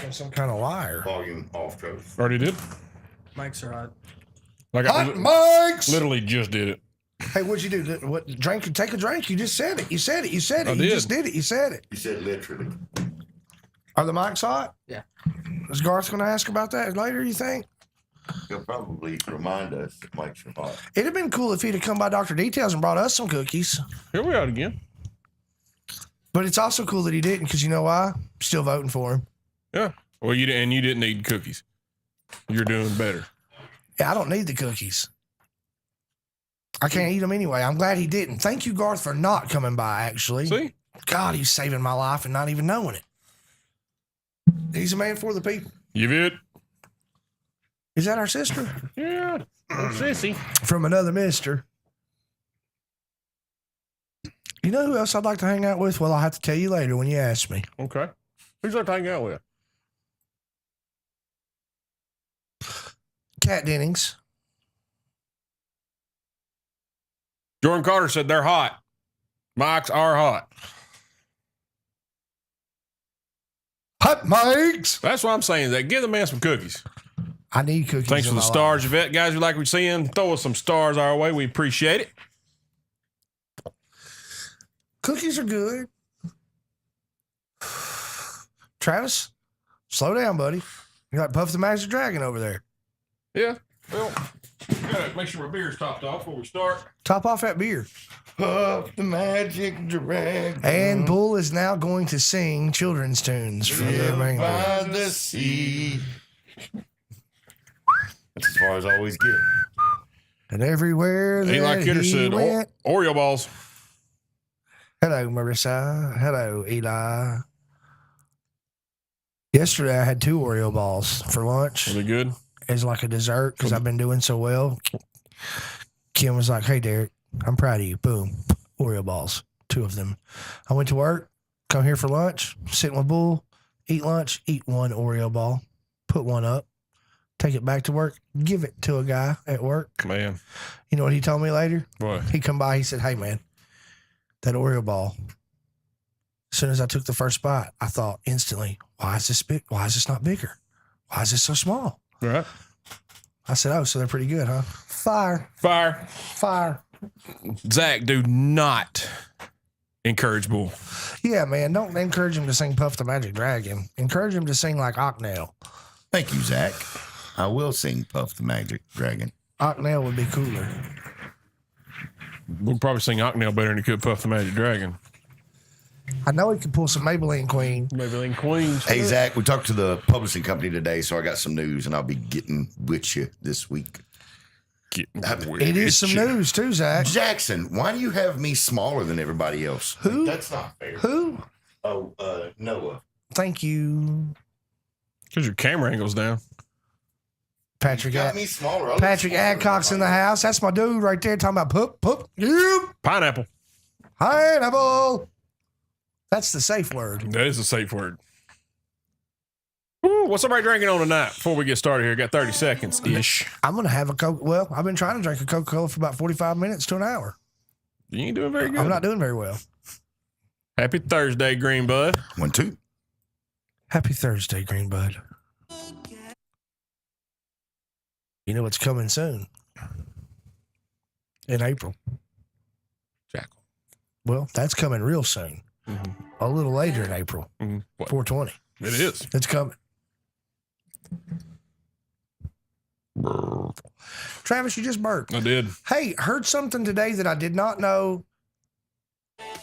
I'm some kind of liar. Volume off, Travis. Already did? Mics are hot. Like Hot mics! Literally just did it. Hey, what'd you do? What drink? Take a drink. You just said it. You said it. You said it. I You did. just did it. You said it. You said literally. Are the mics hot? Yeah. Is Garth going to ask about that later, you think? He'll probably remind us that Mike's hot. It'd have been cool if he'd have come by Dr. Details and brought us some cookies. Here we are again. But it's also cool that he didn't, because you know why? Still voting for him. Yeah. Well, you didn't need cookies. You're doing better. Yeah, I don't need the cookies. I can't eat them anyway. I'm glad he didn't. Thank you, Garth, for not coming by, actually. See? God, he's saving my life and not even knowing it. He's a man for the people. You vid? Is that our sister? Yeah. Sissy. From another mister. You know who else I'd like to hang out with? Well, I'll have to tell you later when you ask me. Okay. Who's like to hang out with? Kat Dennings. Jordan Carter said they're hot. Mics are hot. Hot mics. That's what I'm saying. That give the man some cookies. I need cookies. Thanks for in the my stars, life. Yvette. Guys, we like what we're seeing. Throw us some stars our way. We appreciate it. Cookies are good. Travis, slow down, buddy. You like Puff the Magic Dragon over there. Yeah. Well, we gotta make sure our beer's topped off before we start. Top off that beer. Puff the Magic Dragon. And Bull is now going to sing children's tunes for the remainder. By the sea. That's as far as I always get. And everywhere that Eli Kidder he said went. Oreo balls. Hello, Marissa. Hello, Eli. Yesterday, I had 2 Oreo balls for lunch Are they good? as like a dessert because I've been doing so well. Kim was like, "Hey, Derek, I'm proud of you." Boom, Oreo balls, 2 of them. I went to work, come here for lunch, sit with Bull, eat lunch, eat 1 Oreo ball, put 1 up, take it back to work, give it to a guy at work. Man. You know what he told me later? Boy. He come by, he said, "Hey, man, that Oreo ball." As soon as I took the first bite, I thought instantly, why is this big? Why is this not bigger? Why is this so small? All right. I said, "Oh, so they're pretty good, huh?" Fire. Zach, do not encourage Bull. Yeah, man, don't encourage him to sing Puff the Magic Dragon. Encourage him to sing like Ocknell. Thank you, Zach. I will sing Puff the Magic Dragon. Ocknell would be cooler. We'll probably sing Ocknell better than he could Puff the Magic Dragon. I know he could pull some Maybelline Queen. Maybelline Queens. Hey, Zach, we talked to the publishing company today, so I got some news, and I'll be getting with you this week. It is some news too, Zach. Jackson, why do you have me smaller than everybody else? Who? That's not fair. Who? Oh, Noah. Thank you, Because your camera angle's down. Patrick. You got me smaller. I look Patrick smaller than Adcock's in the everybody house. That's my dude right there talking about poop. You Pineapple. pineapple. That's the safe word. That is a safe word. Woo, what's somebody drinking on tonight? Before we get started here, got 30 seconds ish. I'm gonna have a Coke. Well, I've been trying to drink a Coca-Cola for about 45 minutes to an hour. You ain't doing very good. I'm not doing very well. Happy Thursday, Green Bud. 1, 2. Happy Thursday, Green Bud. You know what's coming soon? In April. Jackal. Well, that's coming real soon. Mm-hmm. A little later in April. Mm-hmm. What? 420. It is. It's coming. Travis, you just burped. I did. Hey, heard something today that I did not know,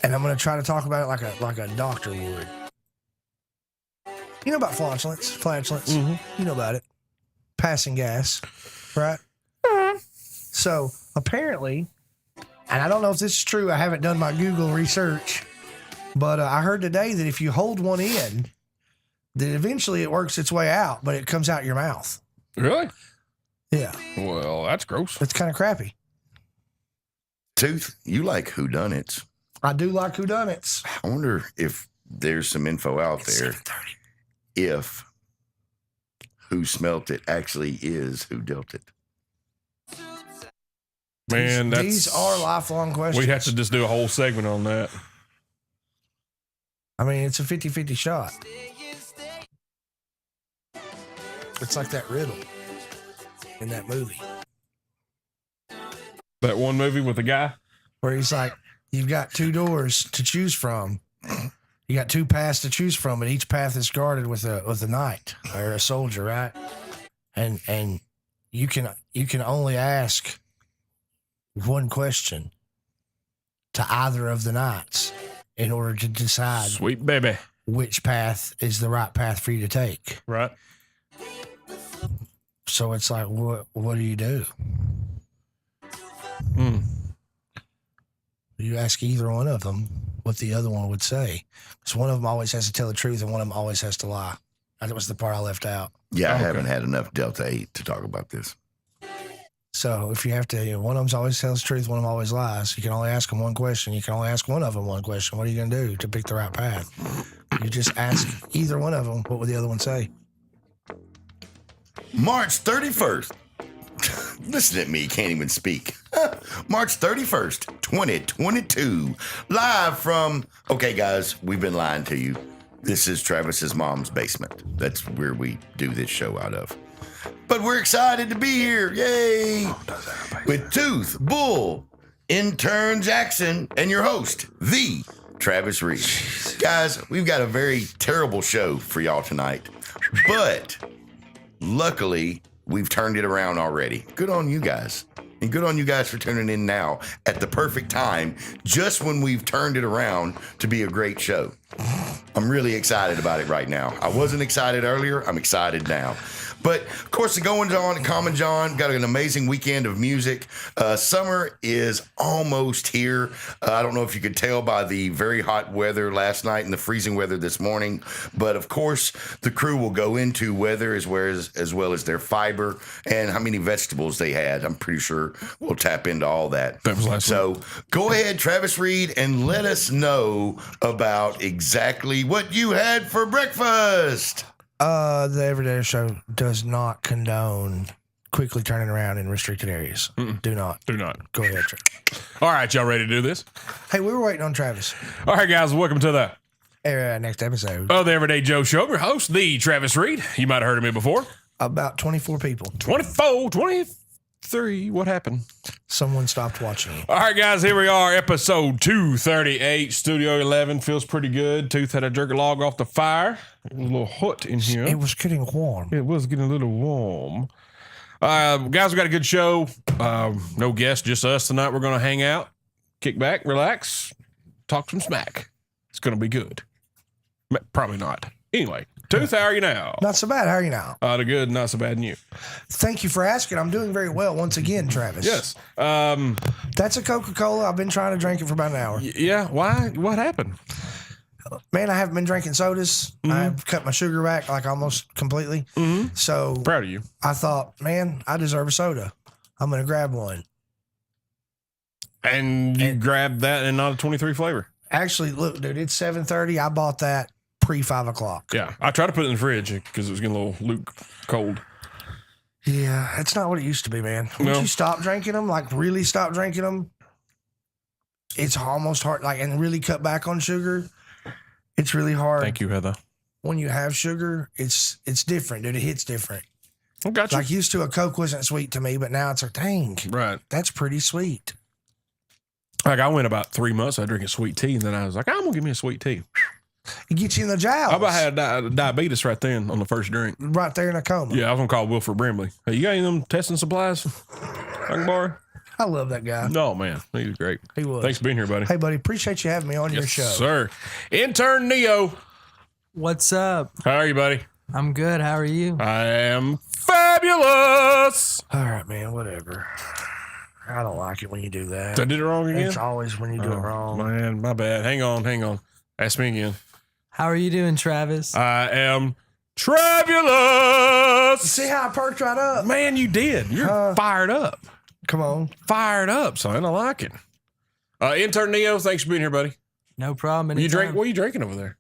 and I'm going to try to talk about it like a doctor would. You know about flatulence? Mm-hmm. You know about it. Passing gas, right? So apparently, and I don't know if this is true. I haven't done my Google research, but I heard today that if you hold one in, that eventually it works its way out, but it comes out your mouth. Really? Yeah. Well, that's gross. It's kind of crappy. Tooth, you like whodunits. I do like whodunits. I wonder if there's some info out there 7:30. if who smelt it actually is who dealt it. Man, These are lifelong questions. We'd have to just do a whole segment on that. I mean, it's a 50-50 shot. It's like that riddle in that movie That one movie with the guy. where he's like, you've got two doors to choose from. You got two paths to choose from, and each path is guarded with a knight or a soldier, right? And you can only ask one question to either of the knights in order to decide Sweet baby. which path is the right path for you to take. Right. So it's like, what do you do? Mm. You ask either one of them what the other one would say. Because one of them always has to tell the truth and one of them always has to lie. That was the part I left out. Yeah, I Okay. haven't had enough Delta 8 to talk about this. So if you have to, one of them always tells the truth, one of them always lies. You can only ask them one question. You can only ask one of them one question. What are you going to do to pick the right path? You just ask either one of them, what would the other one say? March 31st. Listen at me, can't even speak. March 31st, 2022. Live from, okay, guys, we've been lying to you. This is Travis's mom's basement. That's where we do this show out of. But we're excited to be here. Yay! With Tooth, Bull, Intern Jackson, and your host, the Travis Reed. Guys, we've got a very terrible show for y'all tonight. But luckily, we've turned it around already. Good on you guys. And good on you guys for tuning in now at the perfect time, just when we've turned it around to be a great show. I'm really excited about it right now. I wasn't excited earlier. I'm excited now. But, of course, the goings on at Common John, got an amazing weekend of music. Summer is almost here. I don't know if you could tell by the very hot weather last night and the freezing weather this morning. But, of course, the crew will go into weather as well as their fiber and how many vegetables they had. I'm pretty sure we'll tap into all that. That was last So go ahead, Travis Reed, and let us know about exactly what you had for breakfast. The Everyday Show does not condone quickly turning around in restricted areas. Do not. Do not. Go ahead, Travis. All right, y'all ready to do this? Hey, we were waiting on Travis. All right, guys, welcome to the Next episode. the Everyday Joe Show. I'm your host, the Travis Reed. You might have heard of me before. About 24 people. 24, 23. What happened? Someone stopped watching you. All right, guys, here we are, episode 238, Studio 11. Feels pretty good. Tooth had a jerk log off the fire. It was a little hot in here. It was getting warm. It was getting a little warm. Guys, we got a good show. No guests, just us tonight. We're going to hang out, kick back, relax, talk some smack. It's going to be good. Probably not. Anyway, Tooth, how are you now? Not so bad. How are you now? The good, not so bad in you. Thank you for asking. I'm doing very well once again, Travis. Yes. That's a Coca-Cola. I've been trying to drink it for about an hour. Yeah. Why? What happened? Man, I haven't been drinking sodas. I've cut my sugar back like almost completely. So Proud of you. I thought, man, I deserve a soda. I'm going to grab one. And you grabbed that and not a 23 flavor. Actually, look, dude, it's 7:30. I bought that pre 5 o'clock. Yeah. I tried to put it in the fridge because it was getting a little Luke cold. Yeah, it's not what it used to be, man. Once No. you stop drinking them, like really stop drinking them, it's almost hard, like, and really cut back on sugar. It's really hard. Thank you, Heather. When you have sugar, it's different, dude. It hits different. I got you. Like used to, a Coke wasn't sweet to me, but now it's like, dang, Right. that's pretty sweet. Like I went about 3 months, I drinking sweet tea, and then I was like, I'm gonna give me a sweet tea. It gets you in the jowls. I about had diabetes right then on the first drink. right there in a coma. Yeah, I was gonna call Wilford Brimley. Hey, you got any of them testing supplies I can borrow? I love that guy. No, man, he was great. He was. Thanks for being here, buddy. Hey, buddy, appreciate you having me on your Yes, show. sir. Intern Neo, What's up? how are you, buddy? I'm good. How are you? I am fabulous. All right, man, whatever. I don't like it when you do that. I did it wrong again. It's always when you do it wrong. Man, my bad. Hang on. Ask me again. How are you doing, Travis? I am Trabulous. See how I perked right up? Man, you did. You're fired up. Come on. Fired up, son. I like it. Intern Neo, thanks for being here, buddy. No problem. You drink? anytime. What are you drinking over there?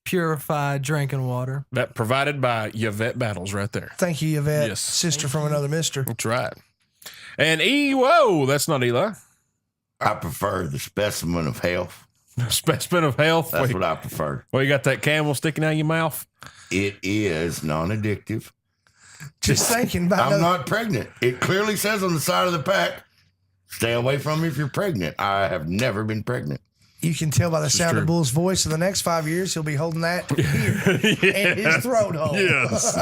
Purified drinking water. That provided by Yvette Battles right there. Thank you, Yvette. Yes. Sister from another mister. That's right. And whoa, that's not Eli. I prefer the specimen of health. Specimen of health. That's what I prefer. Well, you got that camel sticking out of your mouth. It is non-addictive. Just thinking about I'm not pregnant. It clearly says on the side of the pack, stay away from me if you're pregnant. I have never been pregnant. You can tell by the sound true. of Bull's voice in the next 5 years, he'll be holding that here in his throat hole. Yes.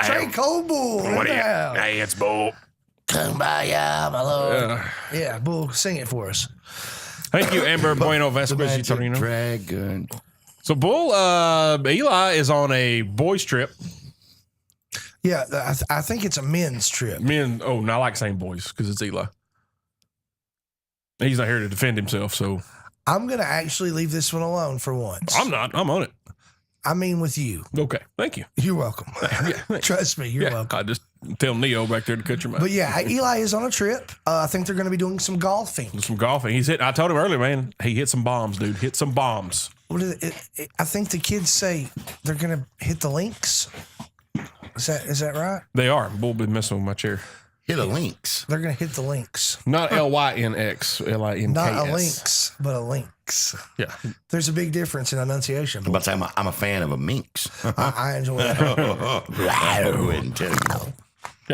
Trey Cold Bull. in the house. Hey, it's Bull. Come by, yeah, my lord. Yeah. Yeah, Bull, sing it for us. Thank you, Amber Bueno Vasquez. Magic Dragon. So, Bull, Eli is on a boys' trip. Yeah, I think it's a men's trip. Men, oh, no, I like saying boys because it's Eli. He's not here to defend himself, so. I'm going to actually leave this one alone for once. I'm not. I'm on it. I mean with you. Okay. Thank you. You're welcome. Trust me, you're welcome. I just tell Neo back there to cut your mouth. But yeah, Eli is on a trip. I think they're going to be doing some golfing. Some golfing. I told him earlier, man, he hit some bombs, dude. Hit some bombs. What is it? I think the kids say they're going to hit the links. Is that right? They are. Bull been messing with my chair. Hit a lynx. They're going to hit the links. Not Lynx, Links. Not a lynx, but a lynx. Yeah. There's a big difference in enunciation. I'm about to say I'm a fan of a minx. I enjoy that. I wouldn't tell you.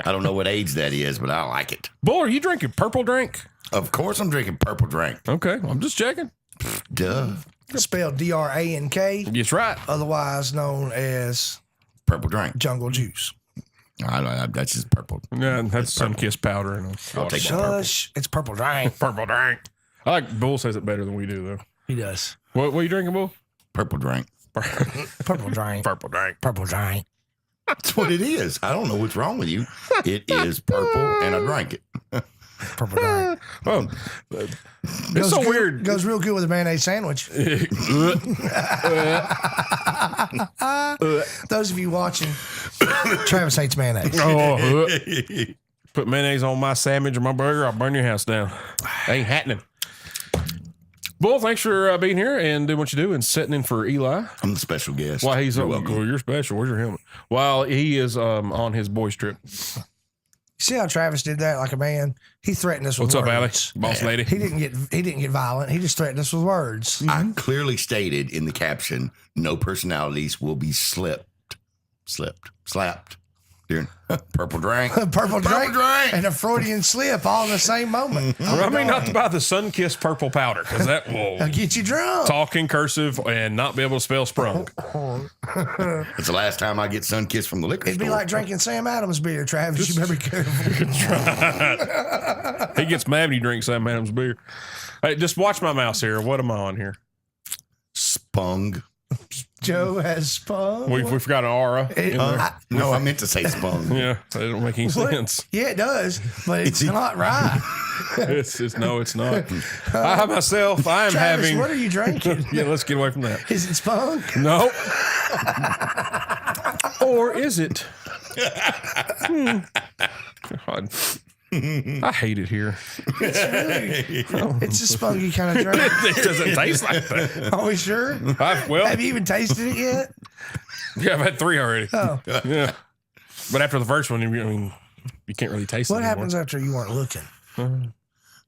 I don't know what age that is, but I like it. Bull, are you drinking purple drink? Of course I'm drinking purple drink. Okay. I'm just checking. Duh. Spelled DRANK, That's right. otherwise known as Purple drink. jungle juice. That's just purple. Yeah, that's sun-kissed powder. And I'll take that purple. Shush, it's purple drink. Purple drink. I like Bull says it better than we do, though. He does. What are you drinking, Bull? Purple drink. Purple drink. Purple drink. Purple drink. That's what it is. I don't know what's wrong with you. It is purple, and I drank it. Purple drink. Oh, it's so weird. Goes real good with a mayonnaise sandwich. Those of you watching, Travis hates mayonnaise. Oh, put mayonnaise on my sandwich or my burger, I'll burn your house down. Ain't happening. Bull, thanks for being here and doing what you do and sitting in for Eli. I'm the special guest. While he's You're welcome. well, you're special. Where's your helmet? While he is on his boys trip. See how Travis did that like a man? He threatened us with What's up, Allie? words. Boss lady. He didn't get violent. He just threatened us with words. I clearly stated in the caption, no personalities will be slapped during purple drink. Purple drink and a Freudian slip all in the same moment. I mean, not to buy the sun-kissed purple powder because that will I'll get you drunk. talk in cursive and not be able to spell sprung. It's the last time I get sun kissed from the liquor It'd be store. like drinking Sam Adams beer, Travis. You better be careful. He gets mad when you drink Sam Adams beer. Hey, just watch my mouse here. What am I on here? Spung. Joe has spun. We forgot an aura in there. No, I meant to say spung. Yeah, that didn't make any What? sense. Yeah, it does, but it's not right. No, it's not. I myself, I am Travis, having. what are you drinking? Yeah, let's get away from that. Is it spunk? No. Or is it? God. I hate it here. It's a spunky kind of drink. It doesn't taste like that. Are we sure? Have you even tasted it yet? Yeah, I've had 3 already. Oh. Yeah. But after the first one, you can't really taste What it happens anymore. after you weren't looking?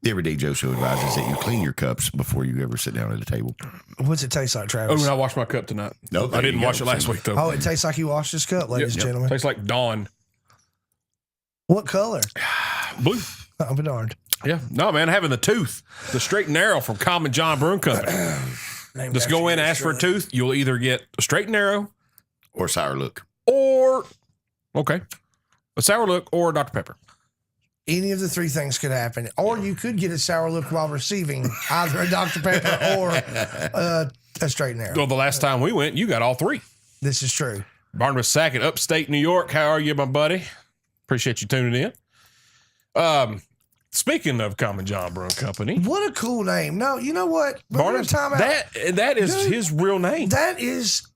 The Everyday Joe Show advises that you clean your cups before you ever sit down at the table. What's it taste like, Oh, Travis? and I washed my cup tonight. No, I didn't wash it last week, though. Oh, it tastes like you washed this cup, ladies and gentlemen. Tastes like Dawn. What color? Blue. I'll be darned. Yeah. No, man, having the tooth, the straight and narrow from Common John Brewing Company. Named Just after go in, you, ask for a Australia. tooth. You'll either get a straight and narrow Or sour look. or, a sour look or a Dr. Pepper. Any of the 3 things could happen. Or you could get a sour look while receiving either a Dr. Pepper or a straight and narrow. Well, the last time we went, you got all 3. This is true. Barnabas Sackett, upstate New York. How are you, my buddy? Appreciate you tuning in. Speaking of Common John Brewing Company, What a cool name. No, you know what? Barnabas, Time out. that is Dude, his real name. That is,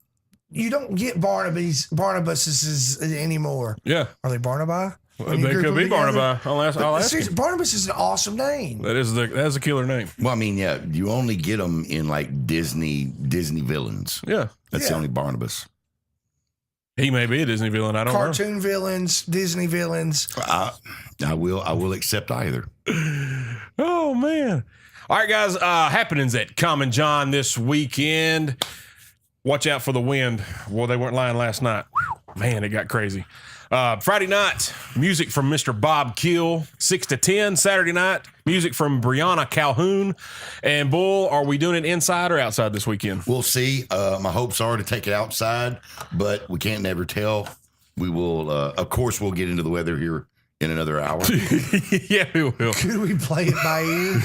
you don't get Barnabases anymore. Yeah. Are they Barnaby? When you They group could them be together? Barnaby. I'll ask Seriously, him. Barnabas is an awesome name. That is a killer name. Well, I mean, yeah, you only get them in like Disney villains. Yeah. That's the Yeah. only Barnabas. He may be a Disney villain. I don't Cartoon villains, Disney villains. I will accept either. know. Oh, man. All right, guys. Happenings at Common John this weekend. Watch out for the wind. Well, they weren't lying last night. Man, it got crazy. Friday night, music from Mr. Bob Kill, 6 to 10. Saturday night, music from Brianna Calhoun. And Bull, are we doing it inside or outside this weekend? We'll see. My hopes are to take it outside, but we can't never tell. We will, of course, we'll get into the weather here in another hour. Yeah, we will. Could we play it by ear?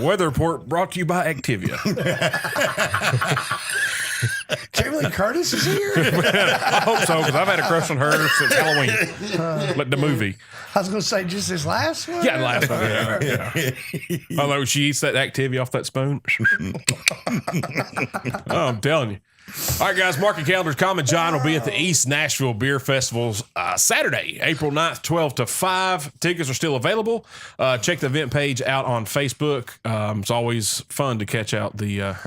Weather report brought to you by Activia. Jamie Lee Curtis is here? I hope so, because I've had a crush on her since Halloween. Like the movie. I was going to say, just this last one? Yeah, last one. Yeah. Although she eats that Activia off that spoon. Oh, I'm telling you. All right, guys, mark your calendars. Common John will be at the East Nashville Beer Festival's Saturday, April 9th, 12 to 5. Tickets are still available. Check the event page out on Facebook. It's always fun to catch the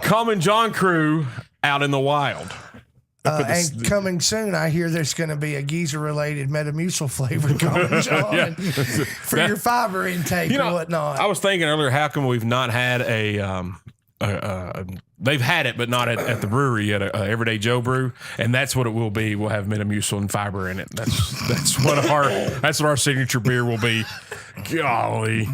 Common John crew out in the wild. And coming soon, I hear there's going to be a geezer-related Metamucil flavored Common John for your fiber intake and whatnot. I was thinking earlier, how come we've not had they've had it, but not at the brewery at a Everyday Joe brew, and that's what it will be. We'll have Metamucil and fiber in it. That's what our signature beer will be. Golly.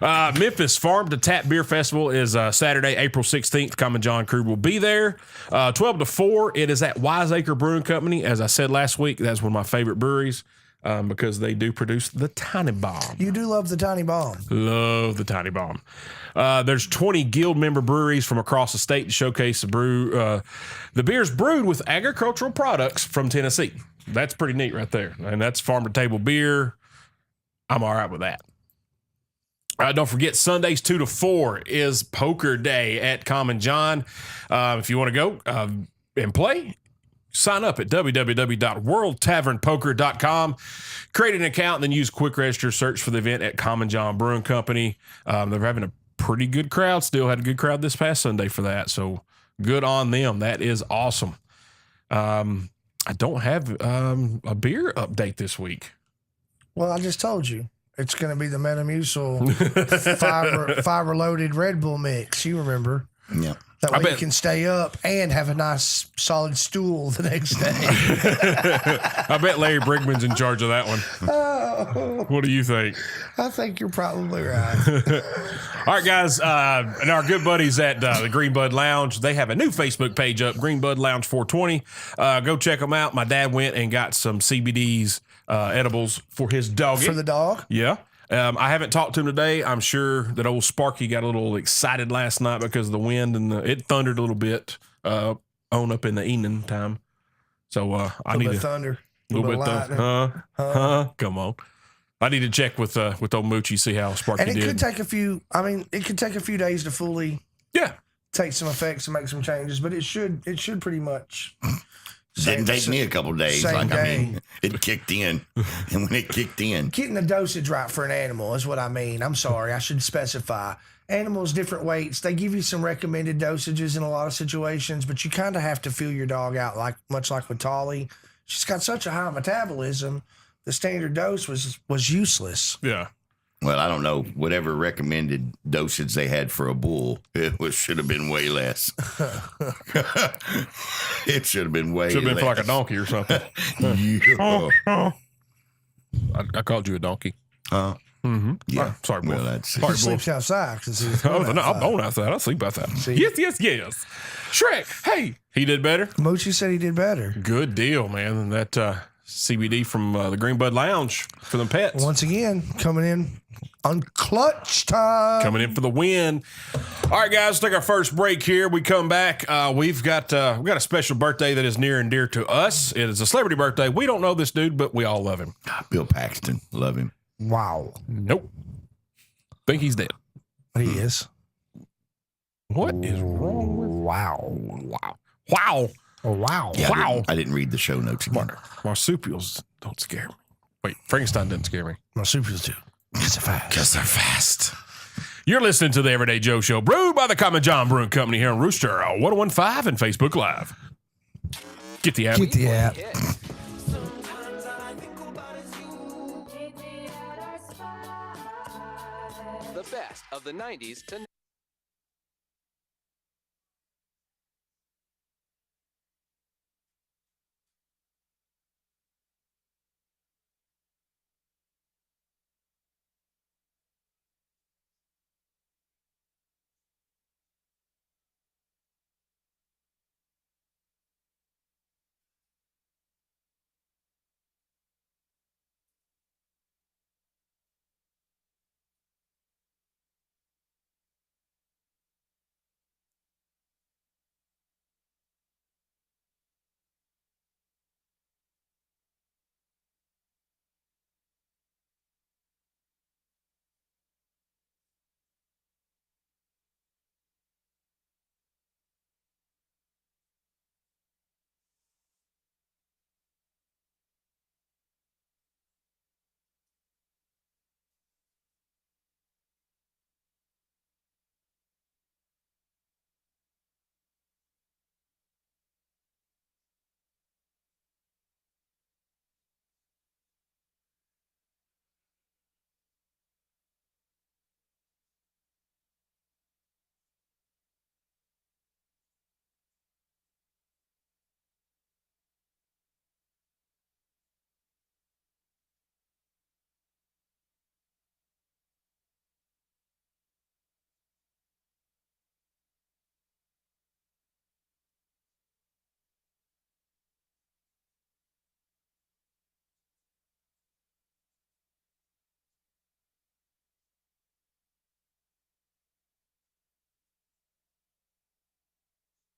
Memphis Farm to Tap Beer Festival is Saturday, April 16th. Common John crew will be there. 12 to 4, it is at Wiseacre Brewing Company. As I said last week, that's one of my favorite breweries because they do produce the Tiny Bomb. You do love the Tiny Bomb. Love the Tiny Bomb. There's 20 guild member breweries from across the state to showcase the beers brewed with agricultural products from Tennessee. That's pretty neat right there. And that's farm to table beer. I'm all right with that. Don't forget, Sundays 2 to 4 is Poker Day at Common John. If you want to go and play, sign up at www.worldtavernpoker.com. Create an account and then use Quick Register. Search for the event at Common John Brewing Company. They're having a pretty good crowd. Still had a good crowd this past Sunday for that. So good on them. That is awesome. I don't have a beer update this week. Well, I just told you. It's going to be the Metamucil fiber loaded Red Bull mix. You remember? Yeah. That way you can stay up and have a nice solid stool the next day. I bet Larry Brigman's in charge of that one. Oh, What do you think? I think you're probably right. All right, guys, and our good buddies at the Green Bud Lounge, they have a new Facebook page up, Green Bud Lounge 420. Go check them out. My dad went and got some CBD's edibles for his doggy. For the dog? Yeah. I haven't talked to him today. I'm sure that old Sparky got a little excited last night because of the wind and it thundered a little bit up in the evening time. So I need thunder. A little bit thunder. Come on. I need to check with old Moochie, see how Sparky And it did. could take a few. I mean, it could take a few days to fully take some effects and make some changes, but it should pretty much. Didn't take me a couple of days. Same day. It kicked in. And when it kicked in, Getting the dosage right for an animal is what I mean. I'm sorry, I should specify. Animals, different weights. They give you some recommended dosages in a lot of situations, but you kind of have to feel your dog out, much like with Tolly. She's got such a high metabolism. The standard dose was useless. Yeah. well, I don't know, whatever recommended dosage they had for a bull, should have been way less. It should have been way less. Should have been for like a donkey or something. Yeah. I called you a donkey. Yeah. Sorry, boy. Well, that's Sorry, He boy. sleeps outside. I'm born outside. I sleep outside. See? Yes. Shrek, hey, he did better. Mochi said he did better. Good deal, man. And that CBD from the Green Bud Lounge for them pets. Once again, coming in on clutch time. Coming in for the win. All right, guys, let's take our first break here. We come back. We've got a special birthday that is near and dear to us. It is a celebrity birthday. We don't know this dude, but we all love him. Bill Paxton. Love him. Wow. Nope. Think he's dead. He is. What is wrong with Wow. Wow. Oh, wow. Yeah, Wow. I didn't read the show notes again. Marsupials don't scare me. Wait, Frankenstein doesn't scare me. Marsupials do. Because they're fast. Because they're fast. You're listening to the Everyday Joe Show, brewed by the Common John Brewing Company here on Rooster 1015 and Facebook Live. Get the app. Get the app. best of the 90s to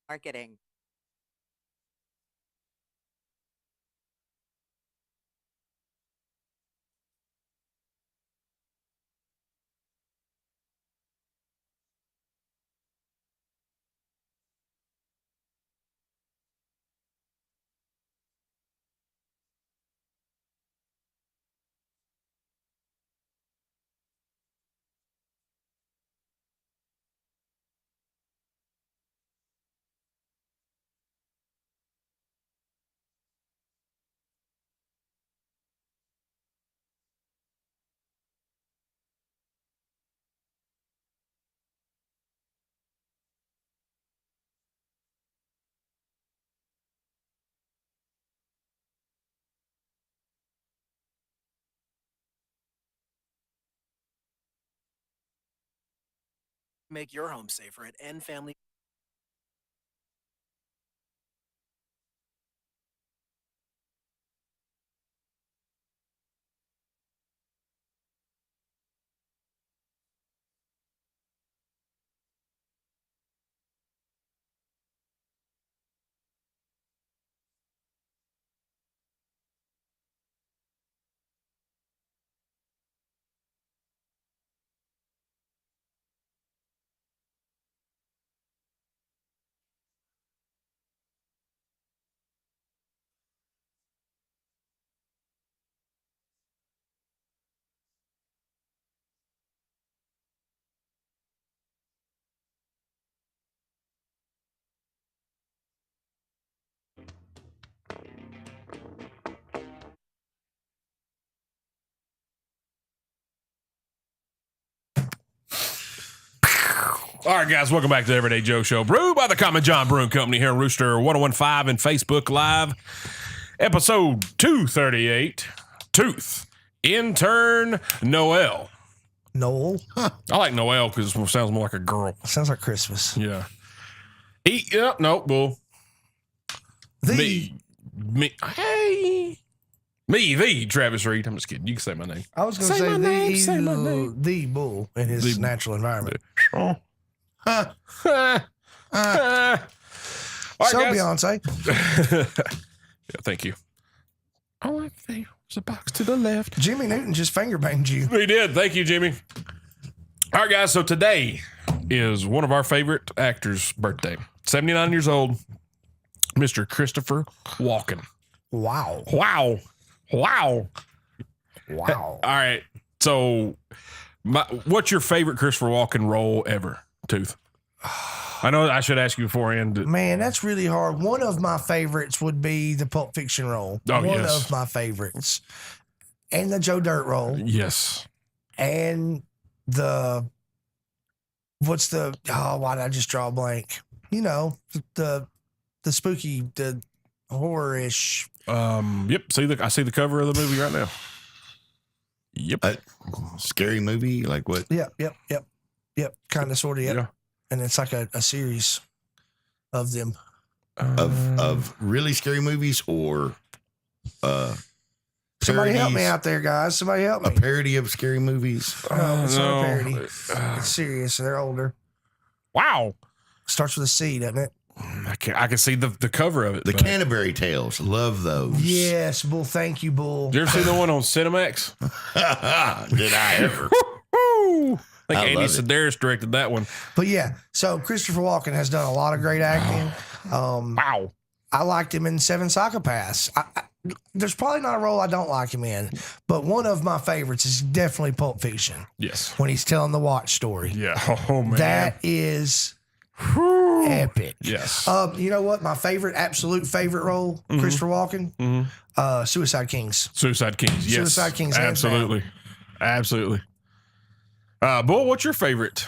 marketing. Make your home safer at N Family. All right, guys, welcome back to the Everyday Joe Show. Brewed by the Common John Brewing Company here in Rooster 1015 and Facebook Live. Episode 238, Tooth. Intern Noel. Noel. I like Noel because it sounds more like a girl. Sounds like Christmas. Yeah. Bull. The The Travis Reed. I'm just kidding. You can say my name. I was going to say my the, name, he's say my name. the bull in his natural environment. All right, So guys. Beyonce, Yeah, thank you. I like there's a box to the left. Jimmy Newton just finger banged you. We did. Thank you, Jimmy. All right, guys. So today is one of our favorite actors' birthday. 79 years old, Mr. Christopher Walken. Wow. Wow. Wow. All right. So, what's your favorite Christopher Walken role ever, Tooth? I know I should ask you beforehand. Man, that's really hard. One of my favorites would be the Pulp Fiction role. Oh, One yes. of my favorites. And the Joe Dirt role. Yes. And the what's the? Oh, why did I just draw a blank? You know, the spooky, the horror-ish. Yep. I see the cover of the movie right now. Yep. Scary movie, like what? Yep. Kind of, sort of. Yep. Yeah. And it's like a series of them. Of really scary movies or Somebody help me parodies? out there, guys. Somebody help me. A parody of scary movies. No, it's not no. a parody. It's serious. They're older. Wow. Starts with a C, doesn't it? I can see the cover of it. The but- Canterbury Tales. Love those. Yes, Bull. Thank you, Bull. Did you ever see the one on Cinemax? Did I ever? Woo! I think I Andy love it. Sedaris directed that one. But yeah, so Christopher Walken has done a lot of great acting. Wow. I liked him in Seven Psychopaths. There's probably not a role I don't like him in, but one of my favorites is definitely Pulp Fiction Yes. when he's telling the watch story. Yeah. Oh man. That is Whew. epic. Yes. You know what? My absolute favorite role, Christopher Walken, Suicide Kings. Suicide Kings. Yes. Suicide Kings, hands Absolutely. Absolutely. Bull, what's your favorite?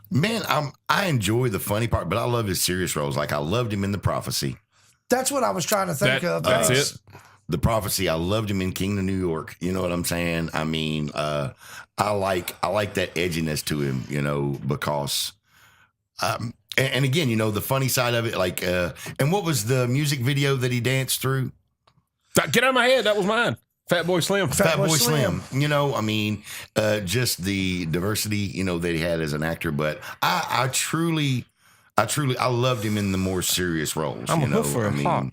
Man, I enjoy the funny part, but I love his serious roles. Like I loved him in The Prophecy. That's what I was trying to think of. That's it. The Prophecy. I loved him in King of New York. You know what I'm saying? I mean, I like that edginess to him. You know, because, and again, you know, the funny side of it. Like, and what was the music video that he danced through? Get out of my head. That was mine. Fat Boy Slim. Fat Boy Slim. You know, I mean, just the diversity, you know, that he had as an actor. But I truly loved him in the more serious roles. I'm you a know, hoofer I and mean, hot.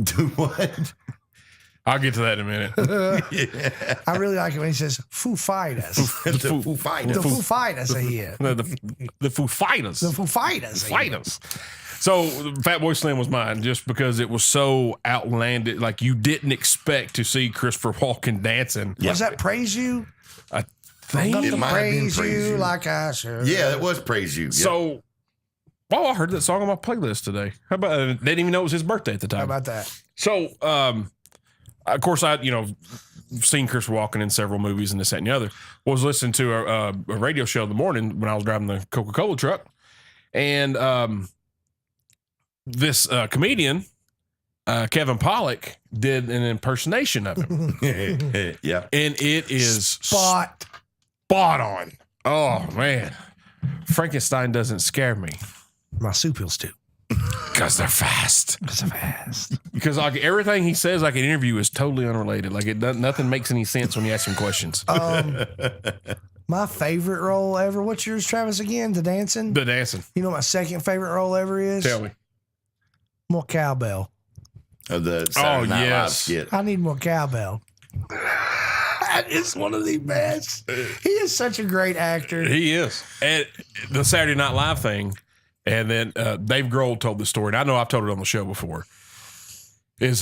do what? I'll get to that in a minute. I really like it when he says Foo Fighters. The Foo Fighters. The Foo Fighters are here. No, the Foo Fighters. The Foo Fighters. are here. Fighters. So Fat Boy Slim was mine just because it was so outlandish. Like you didn't expect to see Christopher Walken dancing. Was that Praise You? I think. Nothing might have been praise Praise you You. like I should. Yeah, it was Praise You. Yeah. So, I heard that song on my playlist today. How about? They didn't even know it was his birthday at the time. How about that? So, of course, seen Chris Walken in several movies and this, that, and the other. Was listening to a radio show in the morning when I was driving the Coca-Cola truck. And this comedian, Kevin Pollak, did an impersonation of him. Yeah. And it is Spot. spot on. Oh, man. Frankenstein doesn't scare me My soup hills do. because they're fast. Because I'm fast. Because like everything he says, like an interview, is totally unrelated. Like it doesn't, nothing makes any sense when you ask him questions. My favorite role ever. What's yours, Travis, again? The dancing? The dancing. You know what my second favorite role ever is? Tell me. More cowbell. Of the Saturday Night Live yes. skit. I need more cowbell. That is one of the best. He is such a great actor. He is. And the Saturday Night Live thing, and then Dave Grohl told the story. And I know I've told it on the show before. Is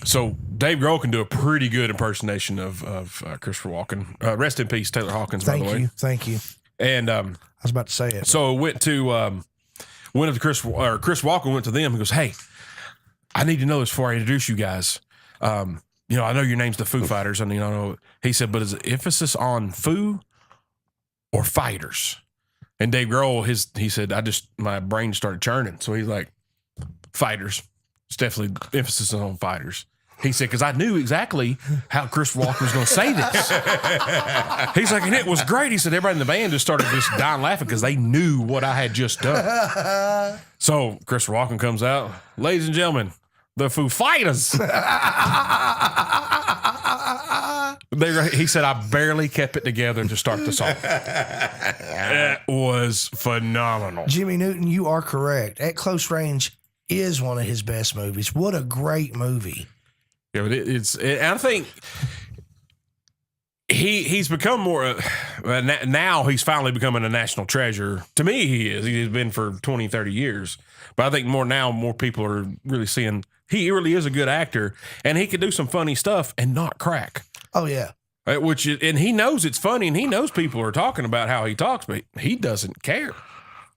so Dave Grohl can do a pretty good impersonation of Christopher Walken. Rest in peace, Taylor Hawkins. Thank by the you. way. Thank you. And I was about to say it. so went to Chris Walken went to them. He goes, "Hey, I need to know this before I introduce you guys. I know your name's the Foo Fighters. I know." He said, "But is it emphasis on Foo or Fighters?" And Dave Grohl, he said, my brain started churning. So he's like, "Fighters. It's definitely emphasis on Fighters." He said, because I knew exactly how Chris Walken was going to say this. He's like, and it was great. He said, everybody in the band just started just dying laughing because they knew what I had just done. So Chris Walken comes out. Ladies and gentlemen, the Foo Fighters. He said, I barely kept it together to start the song. It was phenomenal. Jimmy Newton, you are correct. At Close Range is one of his best movies. What a great movie. Yeah, but I think he's become more, now he's finally becoming a national treasure. To me, he is. He's been for 20, 30 years. But I think more people are really seeing he really is a good actor, and he can do some funny stuff and not crack. Oh, yeah. And he knows it's funny, and he knows people are talking about how he talks, but he doesn't care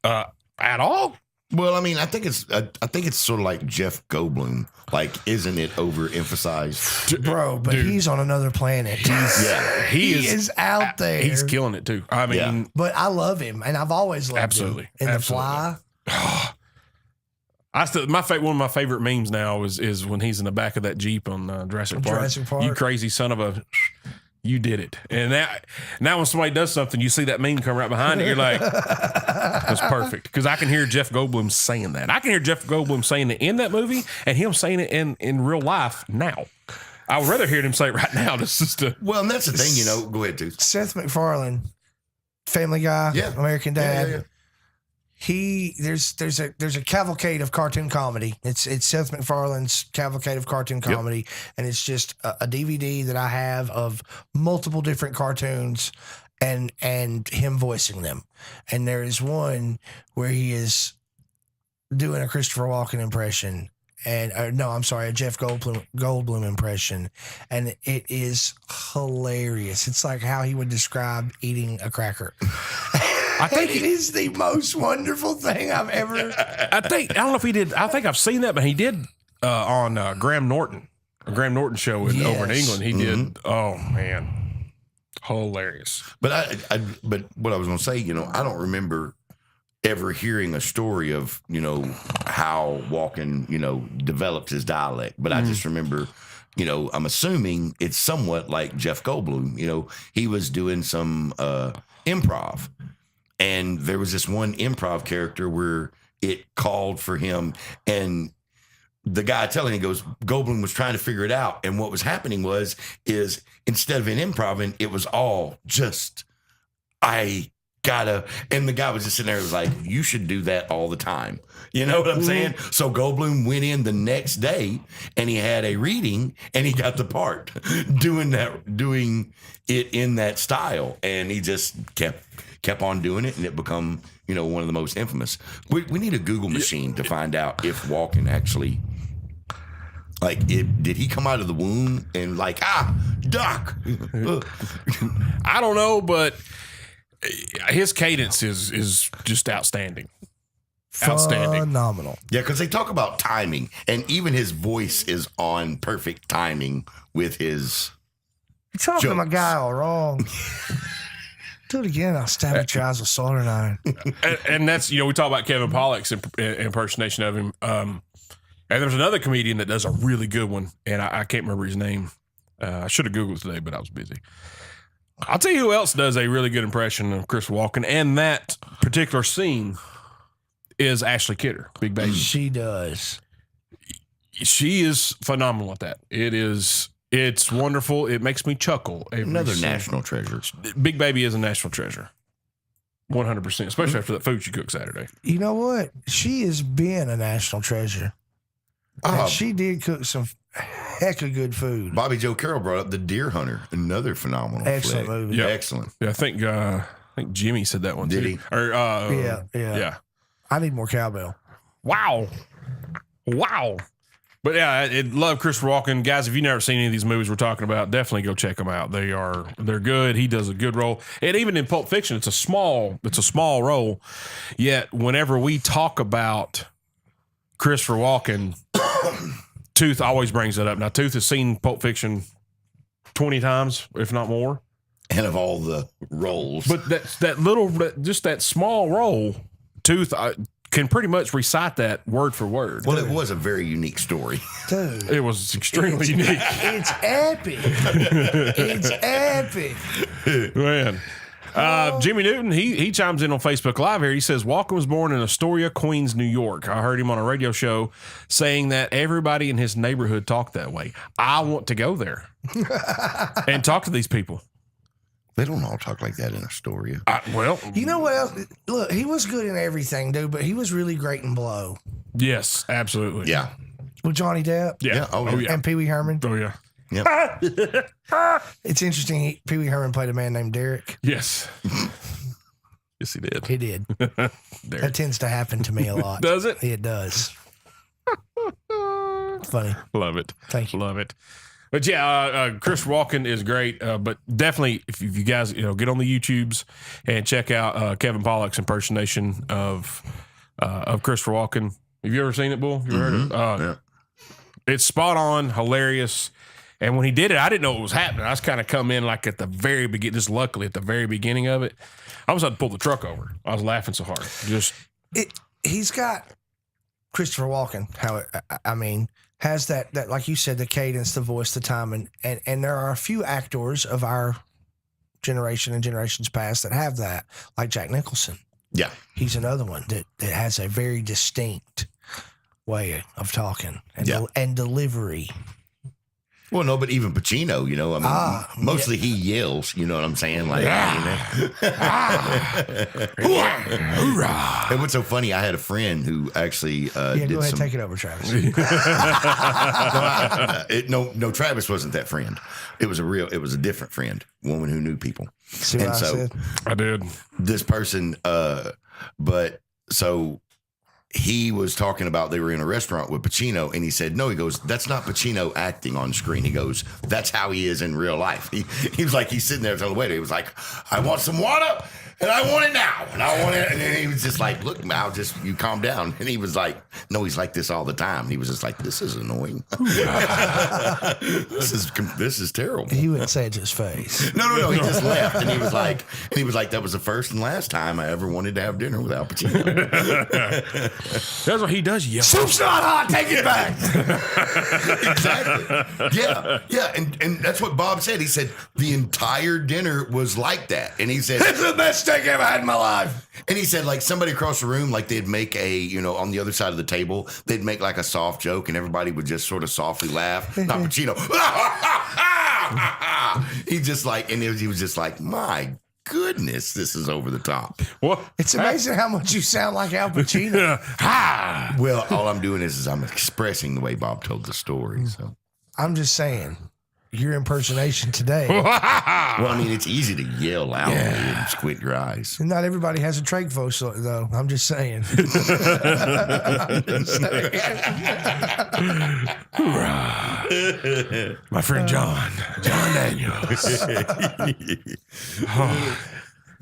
at all. Well, I mean, I think it's sort of like Jeff Goldblum. Like, isn't it overemphasized? Bro, but Dude. he's on another planet. He is out there. He's killing it too. I mean, But I love him, and I've always loved Absolutely. him. In Absolutely. The Fly, I still one of my favorite memes now is when he's in the back of that Jeep on Jurassic Park. Jurassic Park. You crazy son of a. You did it. And now when somebody does something, you see that meme come right behind it. You're like, that's perfect. Because I can hear Jeff Goldblum saying that. I can hear Jeff Goldblum saying it in that movie and him saying it in real life now. I would rather hear him say it right now. This is Well, and that's the thing, Go ahead, dude. Seth MacFarlane, Family Guy, Yeah. American Dad. Yeah. There's a cavalcade of cartoon comedy. It's Seth MacFarlane's cavalcade of cartoon comedy, and it's just a DVD that I have of multiple different cartoons and him voicing them. And there is one where he is doing a Christopher Walken impression. And a Jeff Goldblum impression, and it is hilarious. It's like how he would describe eating a cracker. I think it is the most wonderful thing I've ever. I don't know if he did. I think I've seen that, but he did on Graham Norton show over in England. He did. Oh man, hilarious. But but what I was going to say, I don't remember ever hearing a story of, how Walken, developed his dialect. But I just remember, I'm assuming it's somewhat like Jeff Goldblum. He was doing some improv. And there was this one improv character where it called for him. And the guy telling he goes, Goldblum was trying to figure it out. And what was happening is instead of an improv, it was all just, and the guy was just sitting there, was like, you should do that all the time. You know what I'm saying? So Goldblum went in the next day and he had a reading and he got the part doing it in that style. And he just kept on doing it, and it become, one of the most infamous. We need a Google machine to find out if Walken actually, did he come out of the womb and Doc? I don't know, but his cadence is just outstanding. Outstanding. Phenomenal. Yeah, because they talk about timing, and even his voice is on perfect timing with his. You're talking to my jokes. guy all wrong. Do it again. I'll stab your eyes with soldering iron. And that's, we talk about Kevin Pollak's impersonation of him. And there's another comedian that does a really good one, and I can't remember his name. I should have Googled today, but I was busy. I'll tell you who else does a really good impression of Chris Walken, and that particular scene is Ashley Kidder, Big Baby. She does. She is phenomenal at that. It's wonderful. It makes me chuckle. Another national treasure. Big Baby is a national treasure. 100%, especially after that food she cooked Saturday. You know what? She has been a national treasure. And she did cook some heck of good food. Bobby Joe Carroll brought up The Deer Hunter, another phenomenal Excellent flick. movie. Yeah. Excellent. Yeah, I think Jimmy said that one Did too. he? Or, Yeah. I need more cowbell. Wow. But yeah, I love Chris Walken. Guys, if you've never seen any of these movies we're talking about, definitely go check them out. They're good. He does a good role. And even in Pulp Fiction, it's a small role. Yet whenever we talk about Christopher Walken, Tooth always brings that up. Now, Tooth has seen Pulp Fiction 20 times, if not more. And of all the roles. But that small role, Tooth can pretty much recite that word for word. Well, it was a very unique story. Dude. It was extremely unique. It's epic. It's epic. Man. Jimmy Newton, he chimes in on Facebook Live here. He says, Walken was born in Astoria, Queens, New York. I heard him on a radio show saying that everybody in his neighborhood talked that way. I want to go there and talk to these people. They don't all talk like that in Astoria. You know what else? Look, he was good in everything, dude, but he was really great in Blow. Yes, absolutely. Yeah. With Johnny Depp. Yeah. Oh, yeah. And Pee Wee Herman. Oh, yeah. Yep. It's interesting. Pee Wee Herman played a man named Derek. Yes. Yes, he did. He did. That tends to happen to me a lot. Does it? It does. Funny. Love it. Thank you. Love it. But yeah, Chris Walken is great. But definitely, if you guys get on the YouTubes and check out Kevin Pollak's impersonation of of Christopher Walken. Have you ever seen it, Bull? You ever heard of it? Yeah. It's spot on, hilarious. And when he did it, I didn't know what was happening. I was kind of come in like at the very beginning, just luckily at the very beginning of it. I almost had to pull the truck over. I was laughing so hard. He's got Christopher Walken, has that like you said, the cadence, the voice, the time, and there are a few actors of our generation and generations past that have that, like Jack Nicholson. Yeah. He's another one that has a very distinct way of talking and delivery. Well, no, but even Pacino, mostly he yells. You know what I'm saying? Like, And what's so funny? I had a friend who actually did go ahead and some. take it over, Travis. No, Travis wasn't that friend. It was a different friend, woman who knew people. See what I said? I did. This person, he was talking about they were in a restaurant with Pacino, and he said, no, he goes, that's not Pacino acting on screen. He goes, that's how he is in real life. He was like, he's sitting there telling the waiter, he was like, I want some water, and I want it now, and I want it. And then he was just like, look, you calm down. And he was like, no, he's like this all the time. And he was just like, this is annoying. This is terrible. He wouldn't say it to his face. No. He just left, and he was like, that was the first and last time I ever wanted to have dinner without Pacino. That's what he does. Yell. Soup's not hot. Take it back. Exactly. Yeah. And that's what Bob said. He said the entire dinner was like that, and he said it's the best steak I ever had in my life. And he said, like, somebody across the room, like, they'd make on the other side of the table, they'd make like a soft joke, and everybody would just sort of softly laugh. Not Pacino. He just like, and he was just like, my goodness, this is over the top. What? It's amazing how much you sound like Al Pacino. Well, all I'm doing is I'm expressing the way Bob told the story. So I'm just saying, your impersonation today. Well, I mean, it's easy to yell loudly and squint your eyes. Not everybody has a trach voice, though. I'm just saying. My friend John Daniels. Oh,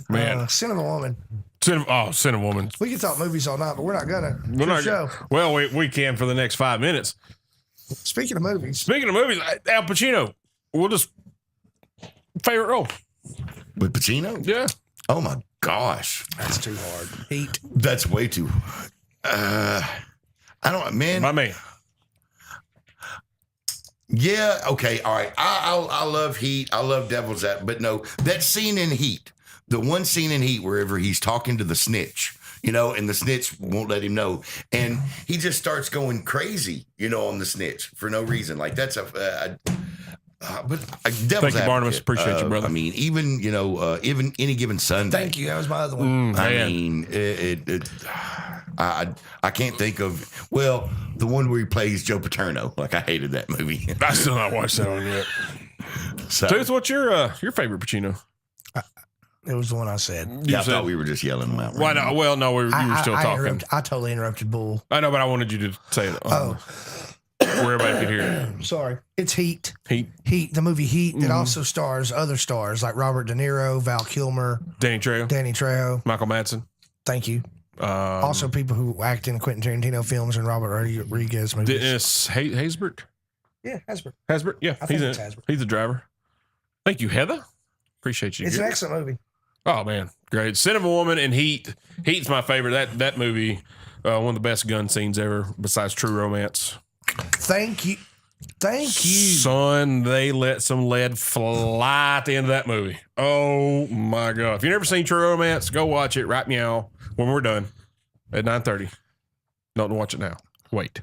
man. Sin of a Woman. Sin of Woman. We can talk movies all night, but we're not gonna. We're not show. Well, we can for the next 5 minutes. Speaking of movies, Al Pacino. We'll just favorite role with Pacino. Yeah. Oh my gosh, that's too hard. Heat. That's way too. I don't, man. My man. Yeah. Okay. All right. I love Heat. I love Devil's Advocate. But no, that scene in Heat, the one scene in Heat wherever he's talking to the snitch, and the snitch won't let him know. And he just starts going crazy, on the snitch for no reason. Like that's but Devil's Thank you, Barnabas. Appreciate you, brother. I mean, even Any Given Sunday. Thank you. That was my other one. I mean, I can't think of, the one where he plays Joe Paterno. Like, I hated that movie. I still not watched that one yet. So, Tooth, what's your favorite Pacino? It was the one I said. I thought we were just yelling them out. Why not? Well, no, you were still talking. I totally interrupted Bull. I know, but I wanted you to say it. Where everybody could hear it. Sorry. It's Heat. Heat. The movie Heat. It also stars other stars like Robert De Niro, Val Kilmer, Danny Trejo, Michael Madsen. Thank you. Also people who act in Quentin Tarantino films and Robert Rodriguez movies. Dennis Haysbert? Yeah, Hasbert. Hasbert? Yeah, I think it's Hasbert. He's the driver. Thank you, Heather. Appreciate you. It's an excellent movie. Oh, man. Great. Sin of a Woman and Heat. Heat's my favorite. That movie, one of the best gun scenes ever besides True Romance. Thank you. Son, they let some lead fly at the end of that movie. Oh, my God. If you've never seen True Romance, go watch it right meow when we're done at 9:30. Don't watch it now. Wait.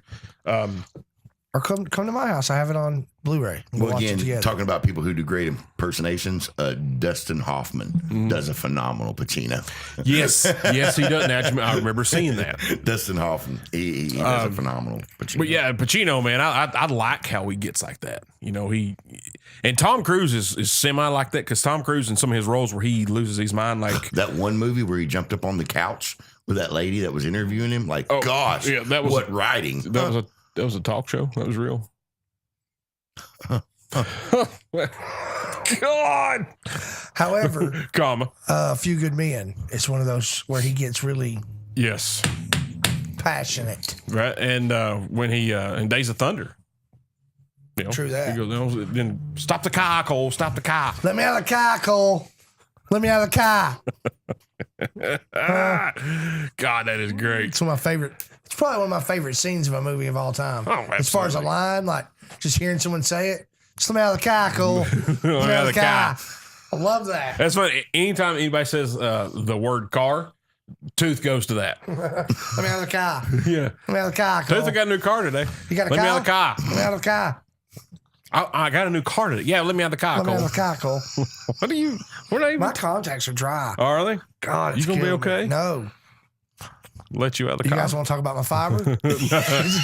Or come to my house. I have it on Blu-ray. We'll watch it together. Talking about people who do great impersonations, Dustin Hoffman does a phenomenal Pacino. Yes, he does. I remember seeing that. Dustin Hoffman, he does a phenomenal Pacino. But yeah, Pacino, man, I like how he gets like that. And Tom Cruise is semi like that because Tom Cruise in some of his roles where he loses his mind, like that one movie where he jumped up on the couch with that lady that was interviewing him. Like, gosh, yeah, that was what writing? That was a talk show. That was real. God. However, comma. A Few Good Men. It's one of those where he gets really. Yes. Passionate. right? And when he in Days of Thunder, you know, True that. He goes, then stop the car, Cole. Stop the car. Let me out of the car, Cole. Let me out of the car. God, that is great. It's one of my favorite. It's probably one of my favorite scenes of a movie of all time. Oh, as far as a absolutely. line, like just hearing someone say it. Just let me out of the car, Cole. Let me out of the car. I love that. That's funny. Anytime anybody says the word car, Tooth goes to that. Let me out of the car. Yeah. Let me out of the car, Cole. Tooth, I got a new car today. You got a Let car? me out of the car. Let me out of the car. I got a new car today. Yeah, let me out of the car, Let me Cole. out of the car, Cole. What are you? What are you? My contacts are dry. Oh, are they? God, it's You gonna be killing me. okay? No. Let you out of the You car. guys want to talk about my fiber? Is it